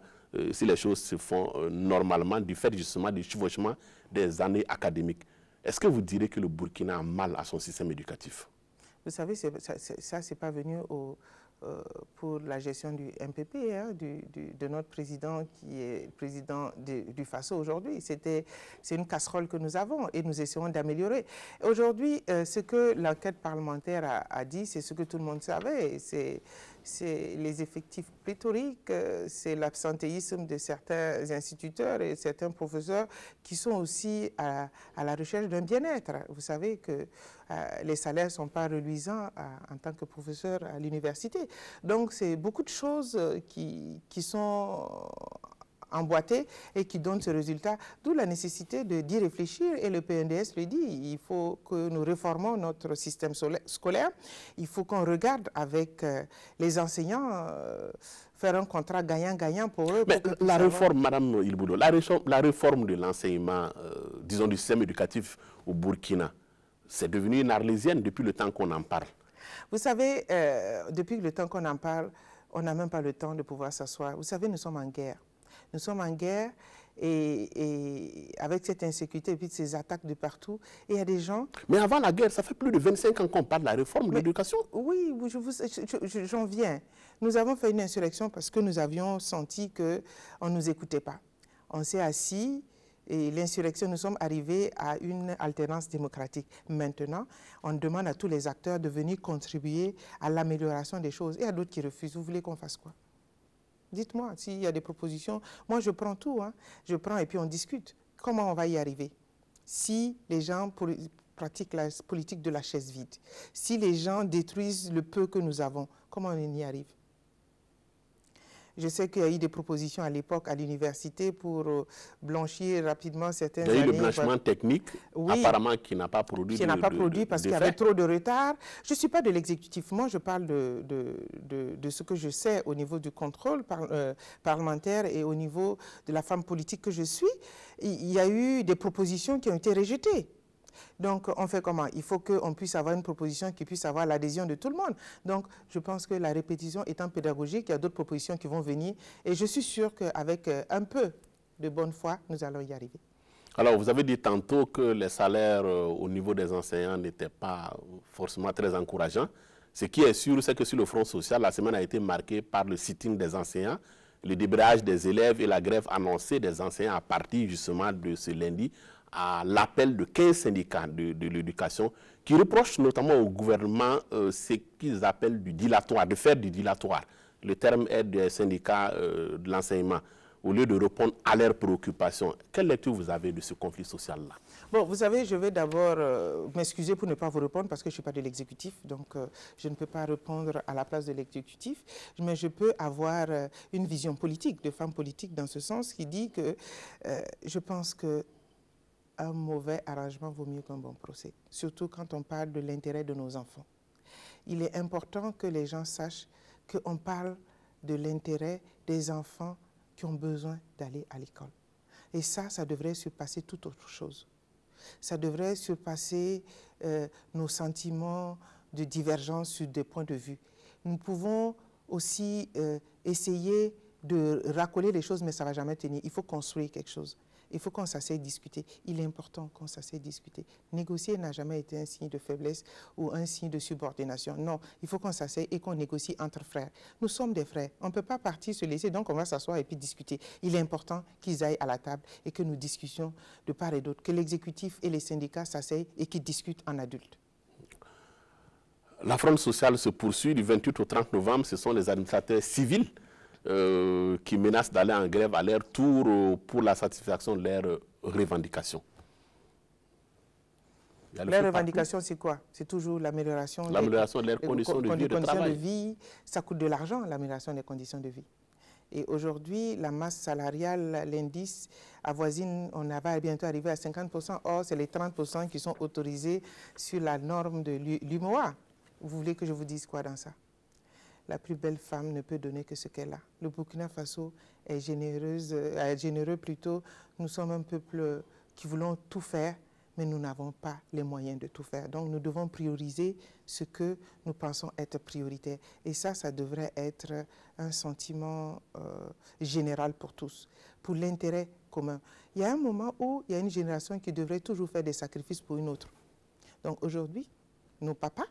si les choses se font normalement du fait justement du chevauchement des années académiques. Est-ce que vous direz que le Burkina a mal à son système éducatif? Vous savez, ça c'est pas venu pour la gestion du MPP, hein, de notre président qui est président du FASO aujourd'hui. C'est une casserole que nous avons et nous essayons d'améliorer. Aujourd'hui, ce que l'enquête parlementaire a dit, c'est ce que tout le monde savait. C'est les effectifs pléthoriques, c'est l'absentéisme de certains instituteurs et certains professeurs qui sont aussi à la recherche d'un bien-être. Vous savez que les salaires ne sont pas reluisants en tant que professeur à l'université. Donc, c'est beaucoup de choses qui sont emboîtées et qui donnent ce résultat, d'où la nécessité d'y réfléchir. Et le PNDS le dit, il faut que nous réformons notre système scolaire. Il faut qu'on regarde avec les enseignants, faire un contrat gagnant-gagnant pour eux. Mais la réforme, Madame Ilboudo, la réforme de l'enseignement, disons du système éducatif au Burkina, c'est devenu une arlésienne depuis le temps qu'on en parle. Vous savez, depuis le temps qu'on en parle, on n'a même pas le temps de pouvoir s'asseoir. Vous savez, nous sommes en guerre. Nous sommes en guerre et avec cette insécurité et puis ces attaques de partout, et il y a des gens... Mais avant la guerre, ça fait plus de 25 ans qu'on parle de la réforme de l'éducation. Oui, j'en viens. Nous avons fait une insurrection parce que nous avions senti qu'on ne nous écoutait pas. On s'est assis et l'insurrection, nous sommes arrivés à une alternance démocratique. Maintenant, on demande à tous les acteurs de venir contribuer à l'amélioration des choses. Et il y a d'autres qui refusent. Vous voulez qu'on fasse quoi? Dites-moi, s'il y a des propositions, moi je prends tout, hein. Je prends et puis on discute. Comment on va y arriver? Si les gens pratiquent la politique de la chaise vide, si les gens détruisent le peu que nous avons, comment on y arrive? Je sais qu'il y a eu des propositions à l'époque à l'université pour blanchir rapidement certaines années. Il y a eu le blanchiment technique, oui, apparemment, qui n'a pas produit qui n'a pas produit parce qu'il y avait trop de retard. Je ne suis pas de l'exécutif, moi je parle de ce que je sais au niveau du contrôle parlementaire et au niveau de la femme politique que je suis. Il y a eu des propositions qui ont été rejetées. Donc, on fait comment? Il faut qu'on puisse avoir une proposition qui puisse avoir l'adhésion de tout le monde. Donc, je pense que la répétition étant pédagogique, il y a d'autres propositions qui vont venir. Et je suis sûre qu'avec un peu de bonne foi, nous allons y arriver. Alors, vous avez dit tantôt que les salaires au niveau des enseignants n'étaient pas forcément très encourageants. Ce qui est sûr, c'est que sur le front social, la semaine a été marquée par le sitting des enseignants, le débrayage des élèves et la grève annoncée des enseignants à partir justement de ce lundi, à l'appel de 15 syndicats de l'éducation qui reprochent notamment au gouvernement ce qu'ils appellent du dilatoire, de faire du dilatoire. Le terme est des syndicats de l'enseignement, au lieu de répondre à leurs préoccupations. Quelle lecture vous avez de ce conflit social-là? Bon, vous savez, je vais d'abord m'excuser pour ne pas vous répondre parce que je ne suis pas de l'exécutif, donc je ne peux pas répondre à la place de l'exécutif, mais je peux avoir une vision politique, de femme politique dans ce sens, qui dit que je pense que un mauvais arrangement vaut mieux qu'un bon procès, surtout quand on parle de l'intérêt de nos enfants. Il est important que les gens sachent qu'on parle de l'intérêt des enfants qui ont besoin d'aller à l'école. Et ça devrait surpasser toute autre chose. Ça devrait surpasser nos sentiments de divergence sur des points de vue. Nous pouvons aussi essayer de racoler les choses, mais ça ne va jamais tenir. Il faut construire quelque chose. Il faut qu'on s'asseye discuter. Il est important qu'on s'asseye discuter. Négocier n'a jamais été un signe de faiblesse ou un signe de subordination. Non, il faut qu'on s'asseye et qu'on négocie entre frères. Nous sommes des frères. On ne peut pas partir se laisser, donc on va s'asseoir et puis discuter. Il est important qu'ils aillent à la table et que nous discutions de part et d'autre, que l'exécutif et les syndicats s'asseyent et qu'ils discutent en adultes. La fronde sociale se poursuit du 28 au 30 novembre. Ce sont les administrateurs civils qui menacent d'aller en grève à leur tour pour la satisfaction de leurs revendications. Les revendications, c'est quoi? C'est toujours l'amélioration de leurs conditions de vie et de travail. Ça coûte de l'argent, l'amélioration des conditions de vie. Et aujourd'hui, la masse salariale, l'indice avoisine, on va bientôt arriver à 50%. Or, c'est les 30% qui sont autorisés sur la norme de l'UMOA. Vous voulez que je vous dise quoi dans ça? La plus belle femme ne peut donner que ce qu'elle a. Le Burkina Faso est généreux plutôt. Nous sommes un peuple qui voulons tout faire, mais nous n'avons pas les moyens de tout faire. Donc nous devons prioriser ce que nous pensons être prioritaire. Et ça devrait être un sentiment général pour tous, pour l'intérêt commun. Il y a un moment où il y a une génération qui devrait toujours faire des sacrifices pour une autre. Donc aujourd'hui, nos papas,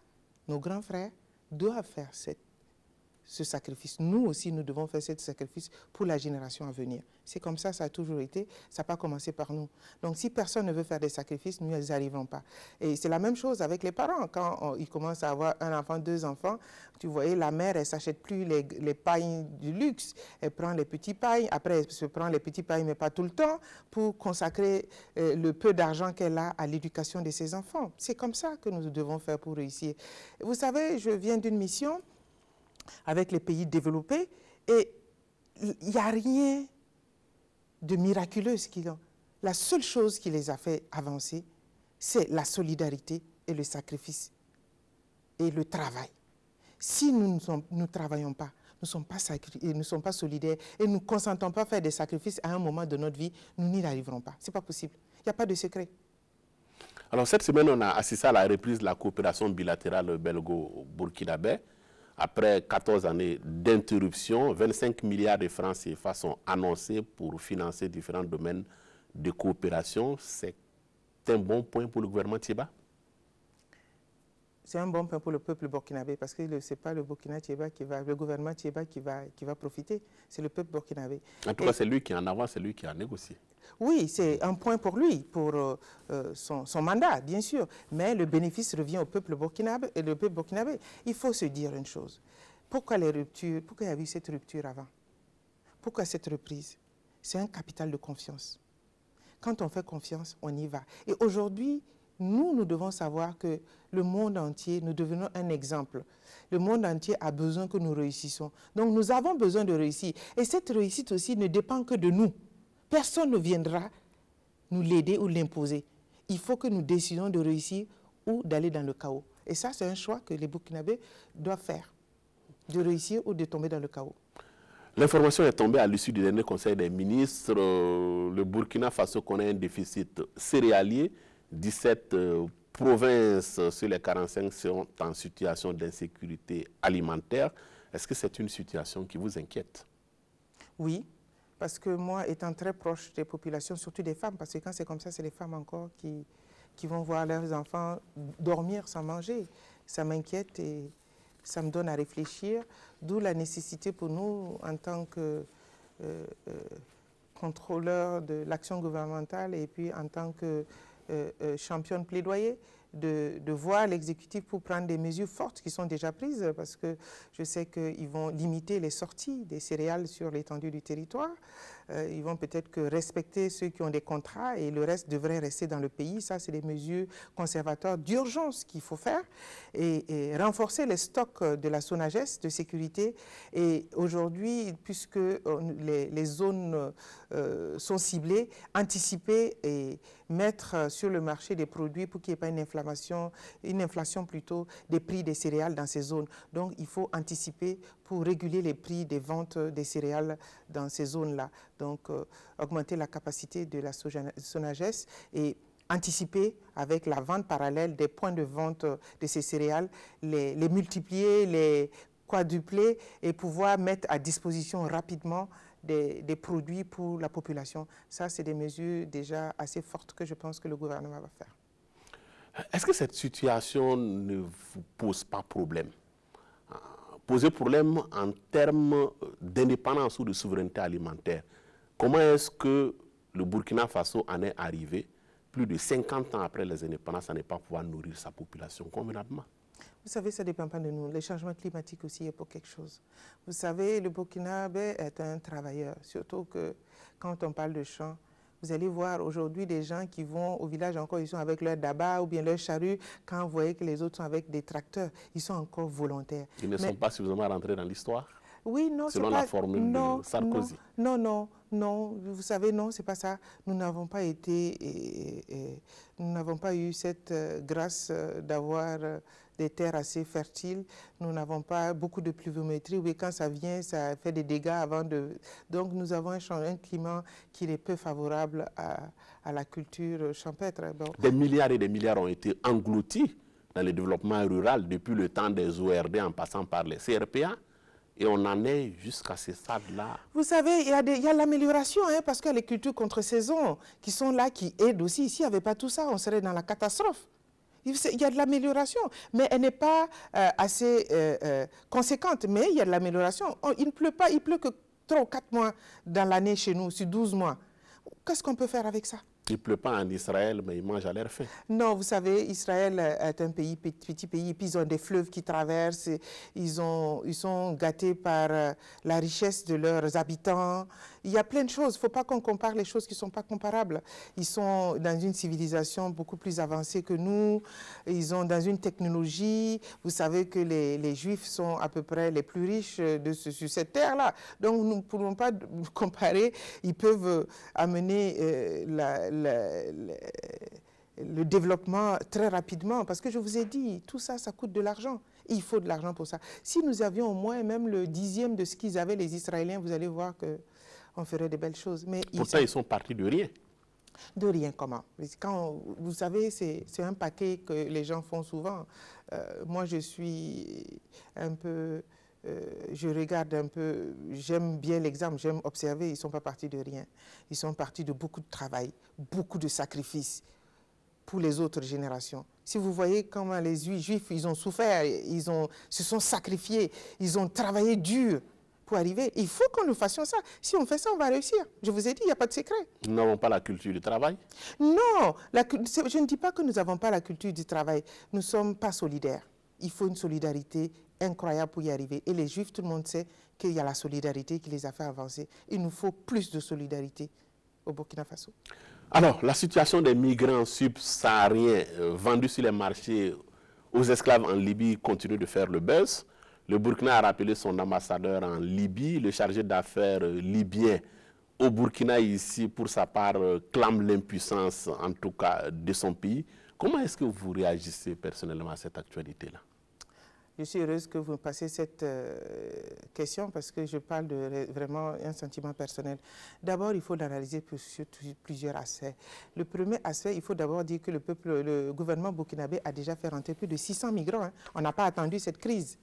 nos grands frères doivent faire ce sacrifice. Nous aussi, nous devons faire ce sacrifice pour la génération à venir. C'est comme ça a toujours été. Ça n'a pas commencé par nous. Donc, si personne ne veut faire des sacrifices, nous n'y arriverons pas. Et c'est la même chose avec les parents. Quand ils commencent à avoir un enfant, 2 enfants, tu voyais, la mère, elle ne s'achète plus les pailles du luxe. Elle prend les petits pailles. Après, elle se prend les petits pailles, mais pas tout le temps, pour consacrer le peu d'argent qu'elle a à l'éducation de ses enfants. C'est comme ça que nous devons faire pour réussir. Vous savez, je viens d'une mission avec les pays développés, et il n'y a rien de miraculeux qu'ils ont. La seule chose qui les a fait avancer, c'est la solidarité et le sacrifice et le travail. Si nous ne travaillons pas, nous ne sommes pas solidaires et nous ne consentons pas à faire des sacrifices à un moment de notre vie, nous n'y arriverons pas. Ce n'est pas possible. Il n'y a pas de secret. Alors cette semaine, on a assisté à la reprise de la coopération bilatérale belgo-burkinabé. Après 14 années d'interruption, 25 milliards de francs CFA sont annoncés pour financer différents domaines de coopération. C'est un bon point pour le gouvernement Thiéba? C'est un bon point pour le peuple burkinabé parce que ce n'est pas le gouvernement Thiéba qui va profiter, c'est le peuple burkinabé. En tout cas, c'est lui qui en avance, c'est lui qui a négocié. Oui, c'est un point pour lui, pour son mandat, bien sûr. Mais le bénéfice revient au peuple burkinabé. Et le peuple burkinabé, il faut se dire une chose. Pourquoi les ruptures? Pourquoi il y a eu cette rupture avant? Pourquoi cette reprise? C'est un capital de confiance. Quand on fait confiance, on y va. Et aujourd'hui, nous devons savoir que le monde entier, nous devenons un exemple. Le monde entier a besoin que nous réussissions. Donc nous avons besoin de réussir. Et cette réussite aussi ne dépend que de nous. Personne ne viendra nous l'aider ou l'imposer. Il faut que nous décidions de réussir ou d'aller dans le chaos. Et ça, c'est un choix que les Burkinabés doivent faire, de réussir ou de tomber dans le chaos. L'information est tombée à l'issue du dernier Conseil des ministres. Le Burkina Faso connaît un déficit céréalier. 17 provinces sur les 45 sont en situation d'insécurité alimentaire. Est-ce que c'est une situation qui vous inquiète? Oui, parce que moi, étant très proche des populations, surtout des femmes, parce que quand c'est comme ça, c'est les femmes encore qui vont voir leurs enfants dormir sans manger. Ça m'inquiète et ça me donne à réfléchir, d'où la nécessité pour nous, en tant que contrôleur de l'action gouvernementale et puis en tant que championne plaidoyer, de voir l'exécutif pour prendre des mesures fortes qui sont déjà prises, parce que je sais qu'ils vont limiter les sorties des céréales sur l'étendue du territoire. Ils vont peut-être que respecter ceux qui ont des contrats et le reste devrait rester dans le pays. Ça, c'est des mesures conservatoires d'urgence qu'il faut faire et renforcer les stocks de la SONAGES de sécurité. Et aujourd'hui, puisque les zones sont ciblées, anticiper et mettre sur le marché des produits pour qu'il n'y ait pas une inflation plutôt des prix des céréales dans ces zones. Donc, il faut anticiper pour réguler les prix des ventes des céréales dans ces zones-là. Donc, augmenter la capacité de la SONAGES et anticiper avec la vente parallèle des points de vente de ces céréales, les multiplier, les quadrupler et pouvoir mettre à disposition rapidement des produits pour la population. Ça, c'est des mesures déjà assez fortes que je pense que le gouvernement va faire. Est-ce que cette situation ne vous pose pas problème? Poser problème en termes d'indépendance ou de souveraineté alimentaire. Comment est-ce que le Burkina Faso en est arrivé, plus de 50 ans après les indépendances, à ne pas pouvoir nourrir sa population convenablement? Vous savez, ça ne dépend pas de nous. Les changements climatiques aussi est pour quelque chose. Vous savez, le Burkinabé est un travailleur, surtout que quand on parle de champs, vous allez voir aujourd'hui des gens qui vont au village encore, ils sont avec leur daba ou bien leur charrue. Quand vous voyez que les autres sont avec des tracteurs, ils sont encore volontaires. Ils ne sont pas suffisamment rentrés dans l'histoire? Oui, non, selon la formule de Sarkozy. Non, vous savez, non, c'est pas ça. Nous n'avons pas été, nous n'avons pas eu cette grâce d'avoir des terres assez fertiles. Nous n'avons pas beaucoup de pluviométrie. Oui, quand ça vient, ça fait des dégâts avant de... Donc, nous avons un climat qui est peu favorable à la culture champêtre. Bon. Des milliards et des milliards ont été engloutis dans le développement rural depuis le temps des ORD en passant par les CRPA. Et on en est jusqu'à ce stade-là. Vous savez, il y a l'amélioration, hein, parce qu'il y a les cultures contre-saison qui sont là, qui aident aussi. S'il n'y avait pas tout ça, on serait dans la catastrophe. Il y a de l'amélioration, mais elle n'est pas assez conséquente. Mais il y a de l'amélioration. Il ne pleut pas, il pleut que 3 ou 4 mois dans l'année chez nous, sur 12 mois. Qu'est-ce qu'on peut faire avec ça? Il ne pleut pas en Israël, mais il mange à l'air fait. Non, vous savez, Israël est un pays, petit pays, et puis ils ont des fleuves qui traversent, ils sont gâtés par la richesse de leurs habitants. Il y a plein de choses, il ne faut pas qu'on compare les choses qui ne sont pas comparables. Ils sont dans une civilisation beaucoup plus avancée que nous, ils sont dans une technologie. Vous savez que les Juifs sont à peu près les plus riches sur cette terre-là. Donc nous ne pourrons pas comparer, ils peuvent amener le développement très rapidement, parce que je vous ai dit, tout ça, ça coûte de l'argent. Il faut de l'argent pour ça. Si nous avions au moins même le 10e de ce qu'ils avaient, les Israéliens, vous allez voir qu'on ferait de belles choses. Mais pourtant, ils sont partis de rien. De rien, comment? Quand, vous savez, c'est un paquet que les gens font souvent. Moi, je suis un peu... je regarde un peu, j'aime bien l'exemple, j'aime observer, ils ne sont pas partis de rien. Ils sont partis de beaucoup de travail, beaucoup de sacrifices pour les autres générations. Si vous voyez comment les Juifs, ils ont souffert, se sont sacrifiés, ils ont travaillé dur pour arriver. Il faut que nous fassions ça. Si on fait ça, on va réussir. Je vous ai dit, il n'y a pas de secret. Nous n'avons pas la culture du travail? Non, je ne dis pas que nous n'avons pas la culture du travail. Nous ne sommes pas solidaires. Il faut une solidarité incroyable pour y arriver. Et les Juifs, tout le monde sait qu'il y a la solidarité qui les a fait avancer. Il nous faut plus de solidarité au Burkina Faso. Alors, la situation des migrants subsahariens vendus sur les marchés aux esclaves en Libye continue de faire le buzz. Le Burkina a rappelé son ambassadeur en Libye. Le chargé d'affaires libyen au Burkina ici, pour sa part, clame l'impuissance, en tout cas, de son pays. Comment est-ce que vous réagissez personnellement à cette actualité-là? Je suis heureuse que vous me passiez cette question parce que je parle de vraiment un sentiment personnel. D'abord, il faut l'analyser sur plusieurs aspects. Le premier aspect, il faut d'abord dire que le gouvernement burkinabé a déjà fait rentrer plus de 600 migrants. Hein. On n'a pas attendu cette crise.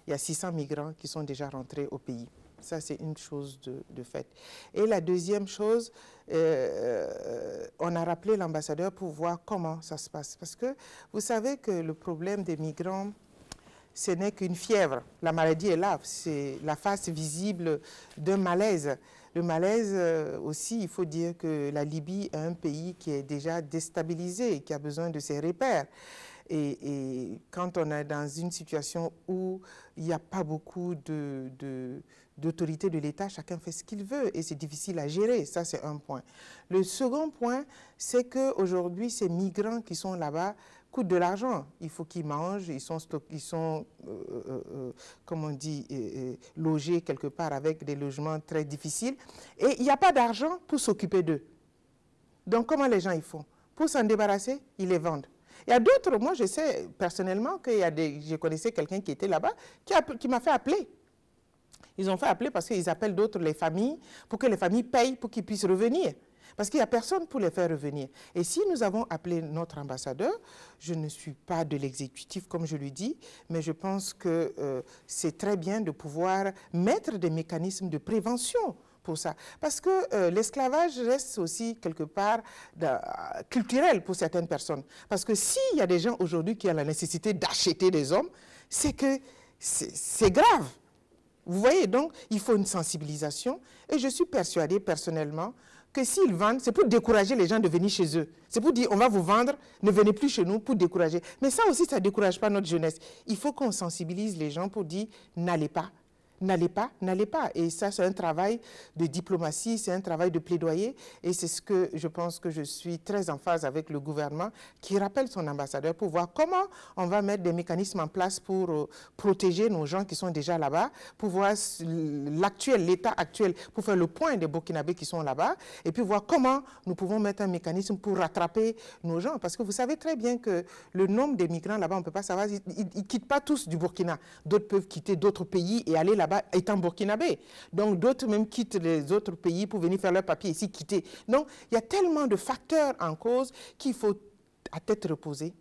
Il y a 600 migrants qui sont déjà rentrés au pays. Ça, c'est une chose de fait. Et la deuxième chose, on a rappelé l'ambassadeur pour voir comment ça se passe. Parce que vous savez que le problème des migrants, ce n'est qu'une fièvre. La maladie est là, c'est la face visible d'un malaise. Le malaise aussi, il faut dire que la Libye est un pays qui est déjà déstabilisé, qui a besoin de ses repères. Et quand on est dans une situation où il n'y a pas beaucoup d'autorité de l'État, chacun fait ce qu'il veut et c'est difficile à gérer. Ça, c'est un point. Le second point, c'est qu'aujourd'hui, ces migrants qui sont là-bas coûtent de l'argent. Il faut qu'ils mangent, ils sont comme on dit, logés quelque part avec des logements très difficiles. Et il n'y a pas d'argent pour s'occuper d'eux. Donc, comment les gens y font? Pour s'en débarrasser, ils les vendent. Il y a d'autres, moi je sais personnellement que je connaissais quelqu'un qui était là-bas, qui m'a fait appeler. Ils ont fait appeler parce qu'ils appellent d'autres les familles, pour que les familles payent pour qu'ils puissent revenir. Parce qu'il n'y a personne pour les faire revenir. Et si nous avons appelé notre ambassadeur, je ne suis pas de l'exécutif comme je lui dis, mais je pense que c'est très bien de pouvoir mettre des mécanismes de prévention pour ça. Parce que l'esclavage reste aussi quelque part culturel pour certaines personnes. Parce que s'il y a des gens aujourd'hui qui ont la nécessité d'acheter des hommes, c'est que c'est grave. Vous voyez, donc il faut une sensibilisation. Et je suis persuadée personnellement que s'ils vendent, c'est pour décourager les gens de venir chez eux. C'est pour dire, on va vous vendre, ne venez plus chez nous, pour décourager. Mais ça aussi, ça ne décourage pas notre jeunesse. Il faut qu'on sensibilise les gens pour dire, n'allez pas. N'allez pas, n'allez pas. Et ça, c'est un travail de diplomatie, c'est un travail de plaidoyer. Et c'est ce que je pense que je suis très en phase avec le gouvernement qui rappelle son ambassadeur pour voir comment on va mettre des mécanismes en place pour protéger nos gens qui sont déjà là-bas, pour voir l'état actuel, pour faire le point des Burkinabés qui sont là-bas, et puis voir comment nous pouvons mettre un mécanisme pour rattraper nos gens. Parce que vous savez très bien que le nombre des migrants là-bas, on ne peut pas savoir, ils ne quittent pas tous du Burkina. D'autres peuvent quitter d'autres pays et aller là-bas étant burkinabé. Donc d'autres même quittent les autres pays pour venir faire leurs papiers ici, quitter. Donc il y a tellement de facteurs en cause qu'il faut à tête reposée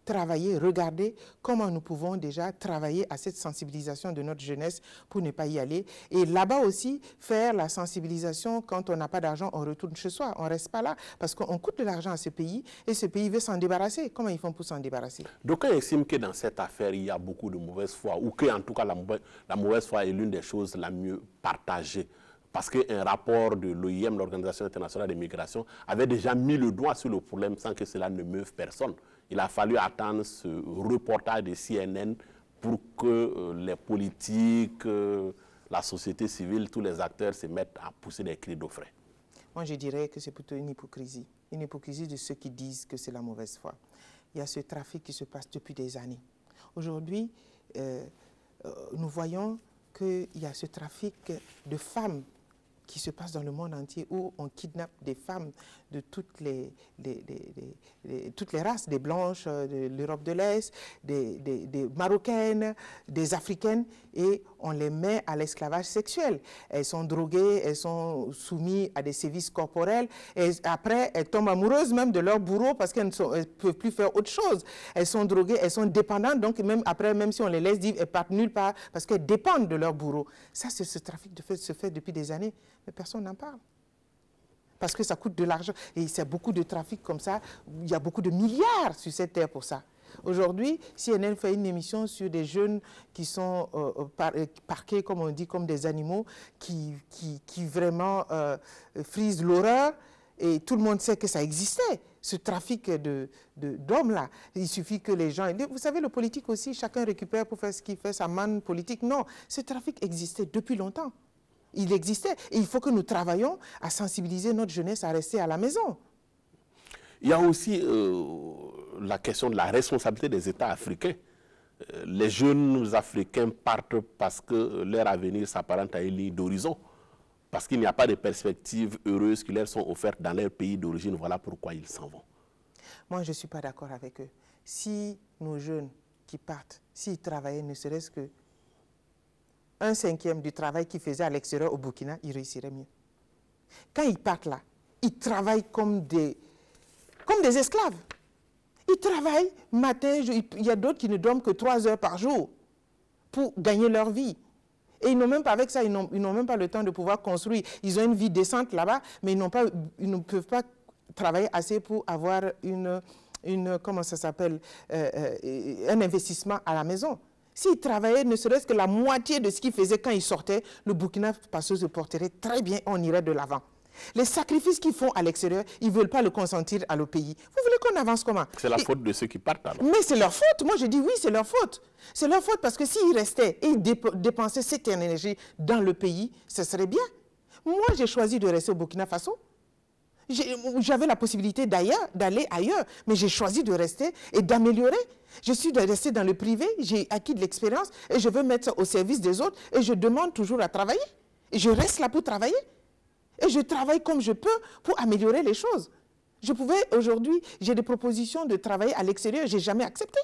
travailler, regarder comment nous pouvons déjà travailler à cette sensibilisation de notre jeunesse pour ne pas y aller. Et là-bas aussi, faire la sensibilisation, quand on n'a pas d'argent, on retourne chez soi, on ne reste pas là, parce qu'on coûte de l'argent à ce pays, et ce pays veut s'en débarrasser. Comment ils font pour s'en débarrasser? Donc, on estime que dans cette affaire, il y a beaucoup de mauvaise foi, ou que, en tout cas, la mauvaise foi est l'une des choses la mieux partagée. Parce qu'un rapport de l'OIM, l'Organisation internationale des migrations, avait déjà mis le doigt sur le problème sans que cela ne meuve personne. Il a fallu attendre ce reportage de CNN pour que les politiques, la société civile, tous les acteurs se mettent à pousser des cris d'orfraie. Moi, je dirais que c'est plutôt une hypocrisie de ceux qui disent que c'est la mauvaise foi. Il y a ce trafic qui se passe depuis des années. Aujourd'hui, nous voyons qu'il y a ce trafic de femmes qui se passe dans le monde entier où on kidnappe des femmes de toutes les races, des blanches, de l'Europe de l'Est, des Marocaines, des Africaines, et on les met à l'esclavage sexuel. Elles sont droguées, elles sont soumises à des sévices corporels, et après elles tombent amoureuses même de leur bourreau parce qu'elles ne peuvent plus faire autre chose. Elles sont droguées, elles sont dépendantes, donc même après, même si on les laisse vivre, elles partent nulle part parce qu'elles dépendent de leur bourreau. Ça, ce trafic se fait depuis des années, mais personne n'en parle. Parce que ça coûte de l'argent. Et c'est beaucoup de trafic comme ça. Il y a beaucoup de milliards sur cette terre pour ça. Aujourd'hui, CNN fait une émission sur des jeunes qui sont parqués, comme on dit, comme des animaux, qui vraiment frisent l'horreur. Et tout le monde sait que ça existait, ce trafic d'hommes-là. Il suffit que les gens... Vous savez, le politique aussi, chacun récupère pour faire ce qu'il fait, sa manne politique. Non, ce trafic existait depuis longtemps. Il existait. Et il faut que nous travaillions à sensibiliser notre jeunesse à rester à la maison. Il y a aussi la question de la responsabilité des États africains. Les jeunes Africains partent parce que leur avenir s'apparente à une ligne d'horizon, parce qu'il n'y a pas de perspectives heureuses qui leur sont offertes dans leur pays d'origine. Voilà pourquoi ils s'en vont. Moi, je ne suis pas d'accord avec eux. Si nos jeunes qui partent, s'ils travaillaient ne serait-ce que 1/5 du travail qu'ils faisaient à l'extérieur au Burkina, ils réussiraient mieux. Quand ils partent là, ils travaillent comme des esclaves. Ils travaillent matin, il y a d'autres qui ne dorment que 3 heures par jour pour gagner leur vie. Et ils n'ont même pas, avec ça, ils n'ont même pas le temps de pouvoir construire. Ils ont une vie décente là-bas, mais ils ne peuvent pas travailler assez pour avoir comment ça s'appelle, un investissement à la maison. S'ils travaillaient ne serait-ce que la moitié de ce qu'ils faisaient quand ils sortaient, le Burkina Faso se porterait très bien, on irait de l'avant. Les sacrifices qu'ils font à l'extérieur, ils ne veulent pas le consentir à le pays. Vous voulez qu'on avance comment? C'est la faute de ceux qui partent alors. Mais c'est leur faute. Moi, je dis oui, c'est leur faute. C'est leur faute parce que s'ils restaient et ils dépensaient cette énergie dans le pays, ce serait bien. Moi, j'ai choisi de rester au Burkina Faso. J'avais la possibilité d'aller ailleurs, mais j'ai choisi de rester et d'améliorer. Je suis restée dans le privé, j'ai acquis de l'expérience et je veux mettre ça au service des autres et je demande toujours à travailler. Et je reste là pour travailler. Et je travaille comme je peux pour améliorer les choses. Je pouvais aujourd'hui, j'ai des propositions de travailler à l'extérieur, je n'ai jamais accepté.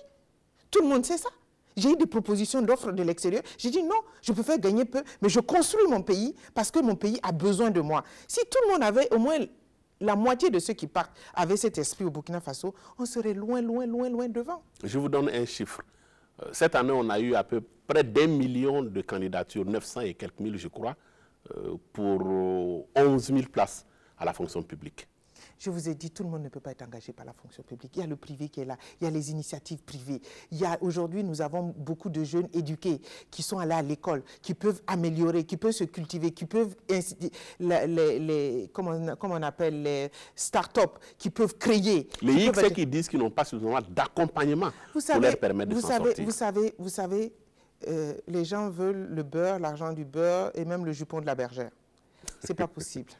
Tout le monde sait ça. J'ai eu des propositions d'offres de l'extérieur. J'ai dit non, je peux faire gagner peu, mais je construis mon pays parce que mon pays a besoin de moi. Si tout le monde avait au moins la moitié de ceux qui partent avaient cet esprit au Burkina Faso, on serait loin, loin, loin, loin devant. Je vous donne un chiffre. Cette année, on a eu à peu près d'1 million de candidatures, 900 et quelques mille, je crois, pour 11 000 places à la fonction publique. Je vous ai dit, tout le monde ne peut pas être engagé par la fonction publique. Il y a le privé qui est là, il y a les initiatives privées. Aujourd'hui, nous avons beaucoup de jeunes éduqués qui sont allés à l'école, qui peuvent améliorer, qui peuvent se cultiver, qui peuvent, comment on appelle, les start-up, qui peuvent créer. Les X qui disent qu'ils n'ont pas suffisamment d'accompagnement pour leur permettre de s'en sortir. Vous savez, les gens veulent le beurre, l'argent du beurre et même le jupon de la bergère. C'est pas possible.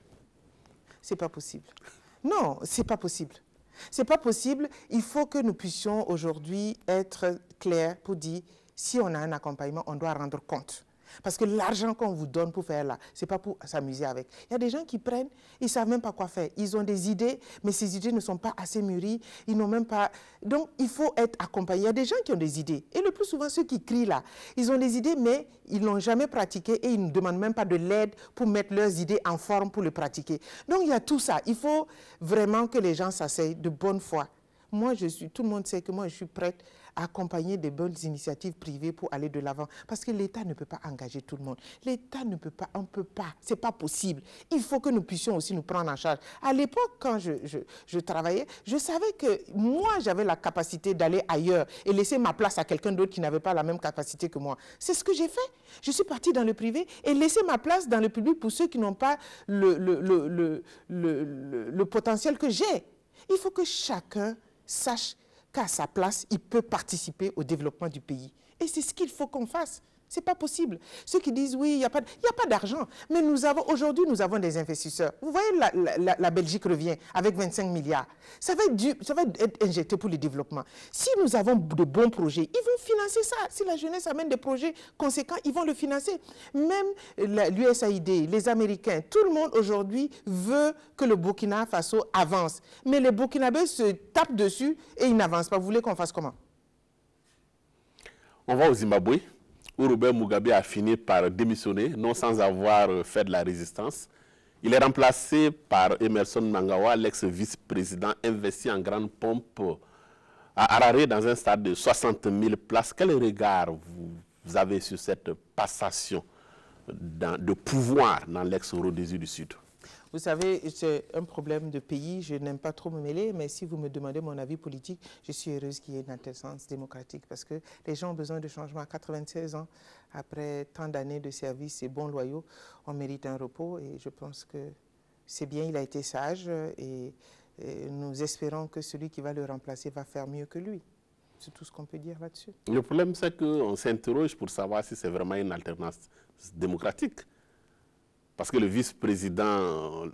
C'est pas possible. Non, c'est pas possible. C'est pas possible. Il faut que nous puissions aujourd'hui être clairs pour dire si on a un accompagnement, on doit rendre compte. Parce que l'argent qu'on vous donne pour faire là, ce n'est pas pour s'amuser avec. Il y a des gens qui prennent, ils ne savent même pas quoi faire. Ils ont des idées, mais ces idées ne sont pas assez mûries. Ils n'ont même pas... Donc, il faut être accompagné. Il y a des gens qui ont des idées. Et le plus souvent, ceux qui crient là, ils ont des idées, mais ils ne l'ont jamais pratiqué et ils ne demandent même pas de l'aide pour mettre leurs idées en forme pour le pratiquer. Donc, il y a tout ça. Il faut vraiment que les gens s'asseyent de bonne foi. Moi, tout le monde sait que moi, je suis prête à accompagner des bonnes initiatives privées pour aller de l'avant. Parce que l'État ne peut pas engager tout le monde. L'État ne peut pas, on ne peut pas. Ce n'est pas possible. Il faut que nous puissions aussi nous prendre en charge. À l'époque, quand je travaillais, je savais que moi, j'avais la capacité d'aller ailleurs et laisser ma place à quelqu'un d'autre qui n'avait pas la même capacité que moi. C'est ce que j'ai fait. Je suis partie dans le privé et laissé ma place dans le public pour ceux qui n'ont pas le potentiel que j'ai. Il faut que chacun sache qu'à sa place, il peut participer au développement du pays. Et c'est ce qu'il faut qu'on fasse. Ce n'est pas possible. Ceux qui disent oui, il n'y a pas d'argent. Mais aujourd'hui, nous avons des investisseurs. Vous voyez, la Belgique revient avec 25 milliards. Ça va être injecté pour le développement. Si nous avons de bons projets, ils vont financer ça. Si la jeunesse amène des projets conséquents, ils vont le financer. Même l'USAID, les Américains, tout le monde aujourd'hui veut que le Burkina Faso avance. Mais les Burkinabés se tapent dessus et ils n'avancent pas. Vous voulez qu'on fasse comment? On va au Zimbabwe, où Robert Mugabe a fini par démissionner, non sans avoir fait de la résistance. Il est remplacé par Emmerson Mnangagwa, l'ex-vice-président, investi en grande pompe à Harare dans un stade de 60 000 places. Quel regard vous avez sur cette passation de pouvoir dans l'ex-Rhodésie du Sud? Vous savez, c'est un problème de pays, je n'aime pas trop me mêler, mais si vous me demandez mon avis politique, je suis heureuse qu'il y ait une alternance démocratique parce que les gens ont besoin de changement. À 96 ans, après tant d'années de service et bons loyaux, on mérite un repos et je pense que c'est bien, il a été sage et nous espérons que celui qui va le remplacer va faire mieux que lui. C'est tout ce qu'on peut dire là-dessus. Le problème, c'est qu'on s'interroge pour savoir si c'est vraiment une alternance démocratique. Parce que le vice-président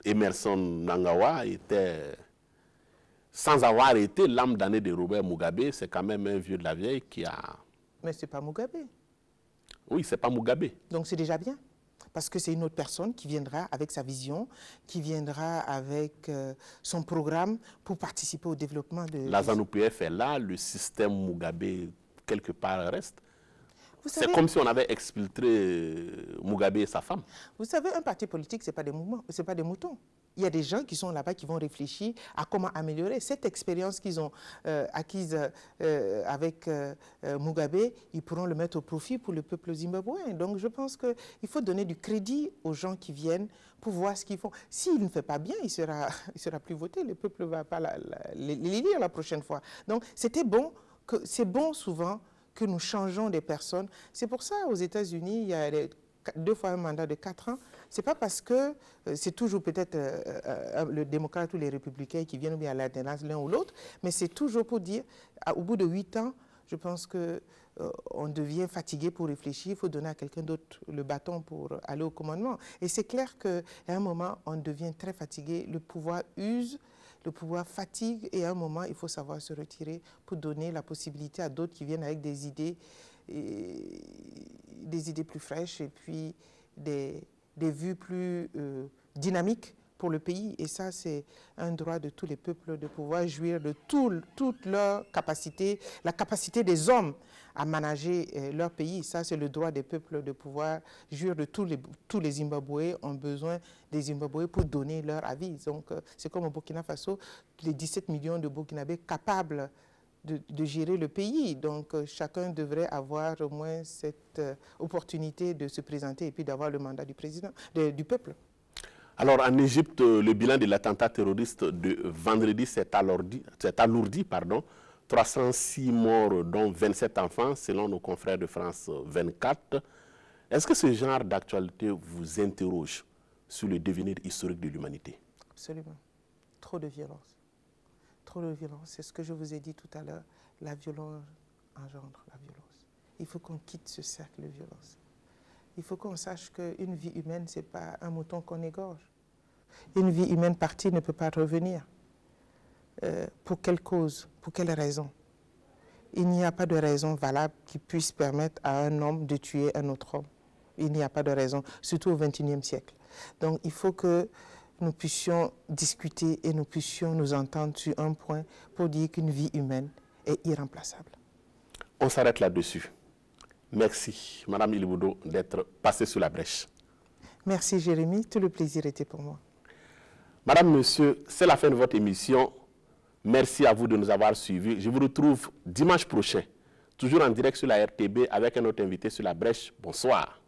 Emmerson Mnangagwa était sans avoir été l'âme damnée de Robert Mugabe, c'est quand même un vieux de la vieille qui a... Mais ce n'est pas Mugabe. Oui, ce n'est pas Mugabe. Donc c'est déjà bien. Parce que c'est une autre personne qui viendra avec sa vision, qui viendra avec son programme pour participer au développement de... La ZANU-PF est là, le système Mugabe, quelque part, reste. C'est savez, comme si on avait exfiltré Mugabe et sa femme. Vous savez, un parti politique, ce n'est pas des mouvements, ce n'est pas des moutons. Il y a des gens qui sont là-bas qui vont réfléchir à comment améliorer cette expérience qu'ils ont acquise avec Mugabe. Ils pourront le mettre au profit pour le peuple zimbabwéen. Donc je pense qu'il faut donner du crédit aux gens qui viennent pour voir ce qu'ils font. S'il ne fait pas bien, il ne sera plus voté. Le peuple ne va pas les lire la prochaine fois. Donc c'était bon, c'est bon souvent que nous changeons des personnes. C'est pour ça, aux États-Unis, il y a 2 fois un mandat de 4 ans. Ce n'est pas parce que c'est toujours peut-être le démocrate ou les républicains qui viennent ou bien à l'alternance l'un ou l'autre, mais c'est toujours pour dire, au bout de 8 ans, je pense qu'on devient fatigué pour réfléchir, il faut donner à quelqu'un d'autre le bâton pour aller au commandement. Et c'est clair qu'à un moment, on devient très fatigué, le pouvoir use, le pouvoir fatigue, et à un moment, il faut savoir se retirer pour donner la possibilité à d'autres qui viennent avec des idées plus fraîches et puis des vues plus dynamiques pour le pays. Et ça, c'est un droit de tous les peuples de pouvoir jouir de toute leur capacité, la capacité des hommes à manager leur pays. Ça, c'est le droit des peuples de pouvoir jouir de tous les Zimbabwéens ont besoin des Zimbabwéens pour donner leur avis. Donc, c'est comme au Burkina Faso, les 17 millions de Burkinabés capables de gérer le pays. Donc, chacun devrait avoir au moins cette opportunité de se présenter et puis d'avoir le mandat du président, du peuple. Alors, en Égypte, le bilan de l'attentat terroriste de vendredi s'est alourdi. 306 morts, dont 27 enfants, selon nos confrères de France 24. Est-ce que ce genre d'actualité vous interroge sur le devenir historique de l'humanité? Absolument. Trop de violence. Trop de violence. C'est ce que je vous ai dit tout à l'heure. La violence engendre la violence. Il faut qu'on quitte ce cercle de violence. Il faut qu'on sache qu'une vie humaine, ce n'est pas un mouton qu'on égorge. Une vie humaine partie ne peut pas revenir. Pour quelle cause? Pour quelle raison? Il n'y a pas de raison valable qui puisse permettre à un homme de tuer un autre homme. Il n'y a pas de raison, surtout au XXIe siècle. Donc il faut que nous puissions discuter et nous puissions nous entendre sur un point pour dire qu'une vie humaine est irremplaçable. On s'arrête là-dessus. Merci, Madame Iliboudo, d'être passée sous la brèche. Merci, Jérémy. Tout le plaisir était pour moi. Madame, Monsieur, c'est la fin de votre émission. Merci à vous de nous avoir suivis. Je vous retrouve dimanche prochain, toujours en direct sur la RTB avec un autre invité sur la brèche. Bonsoir.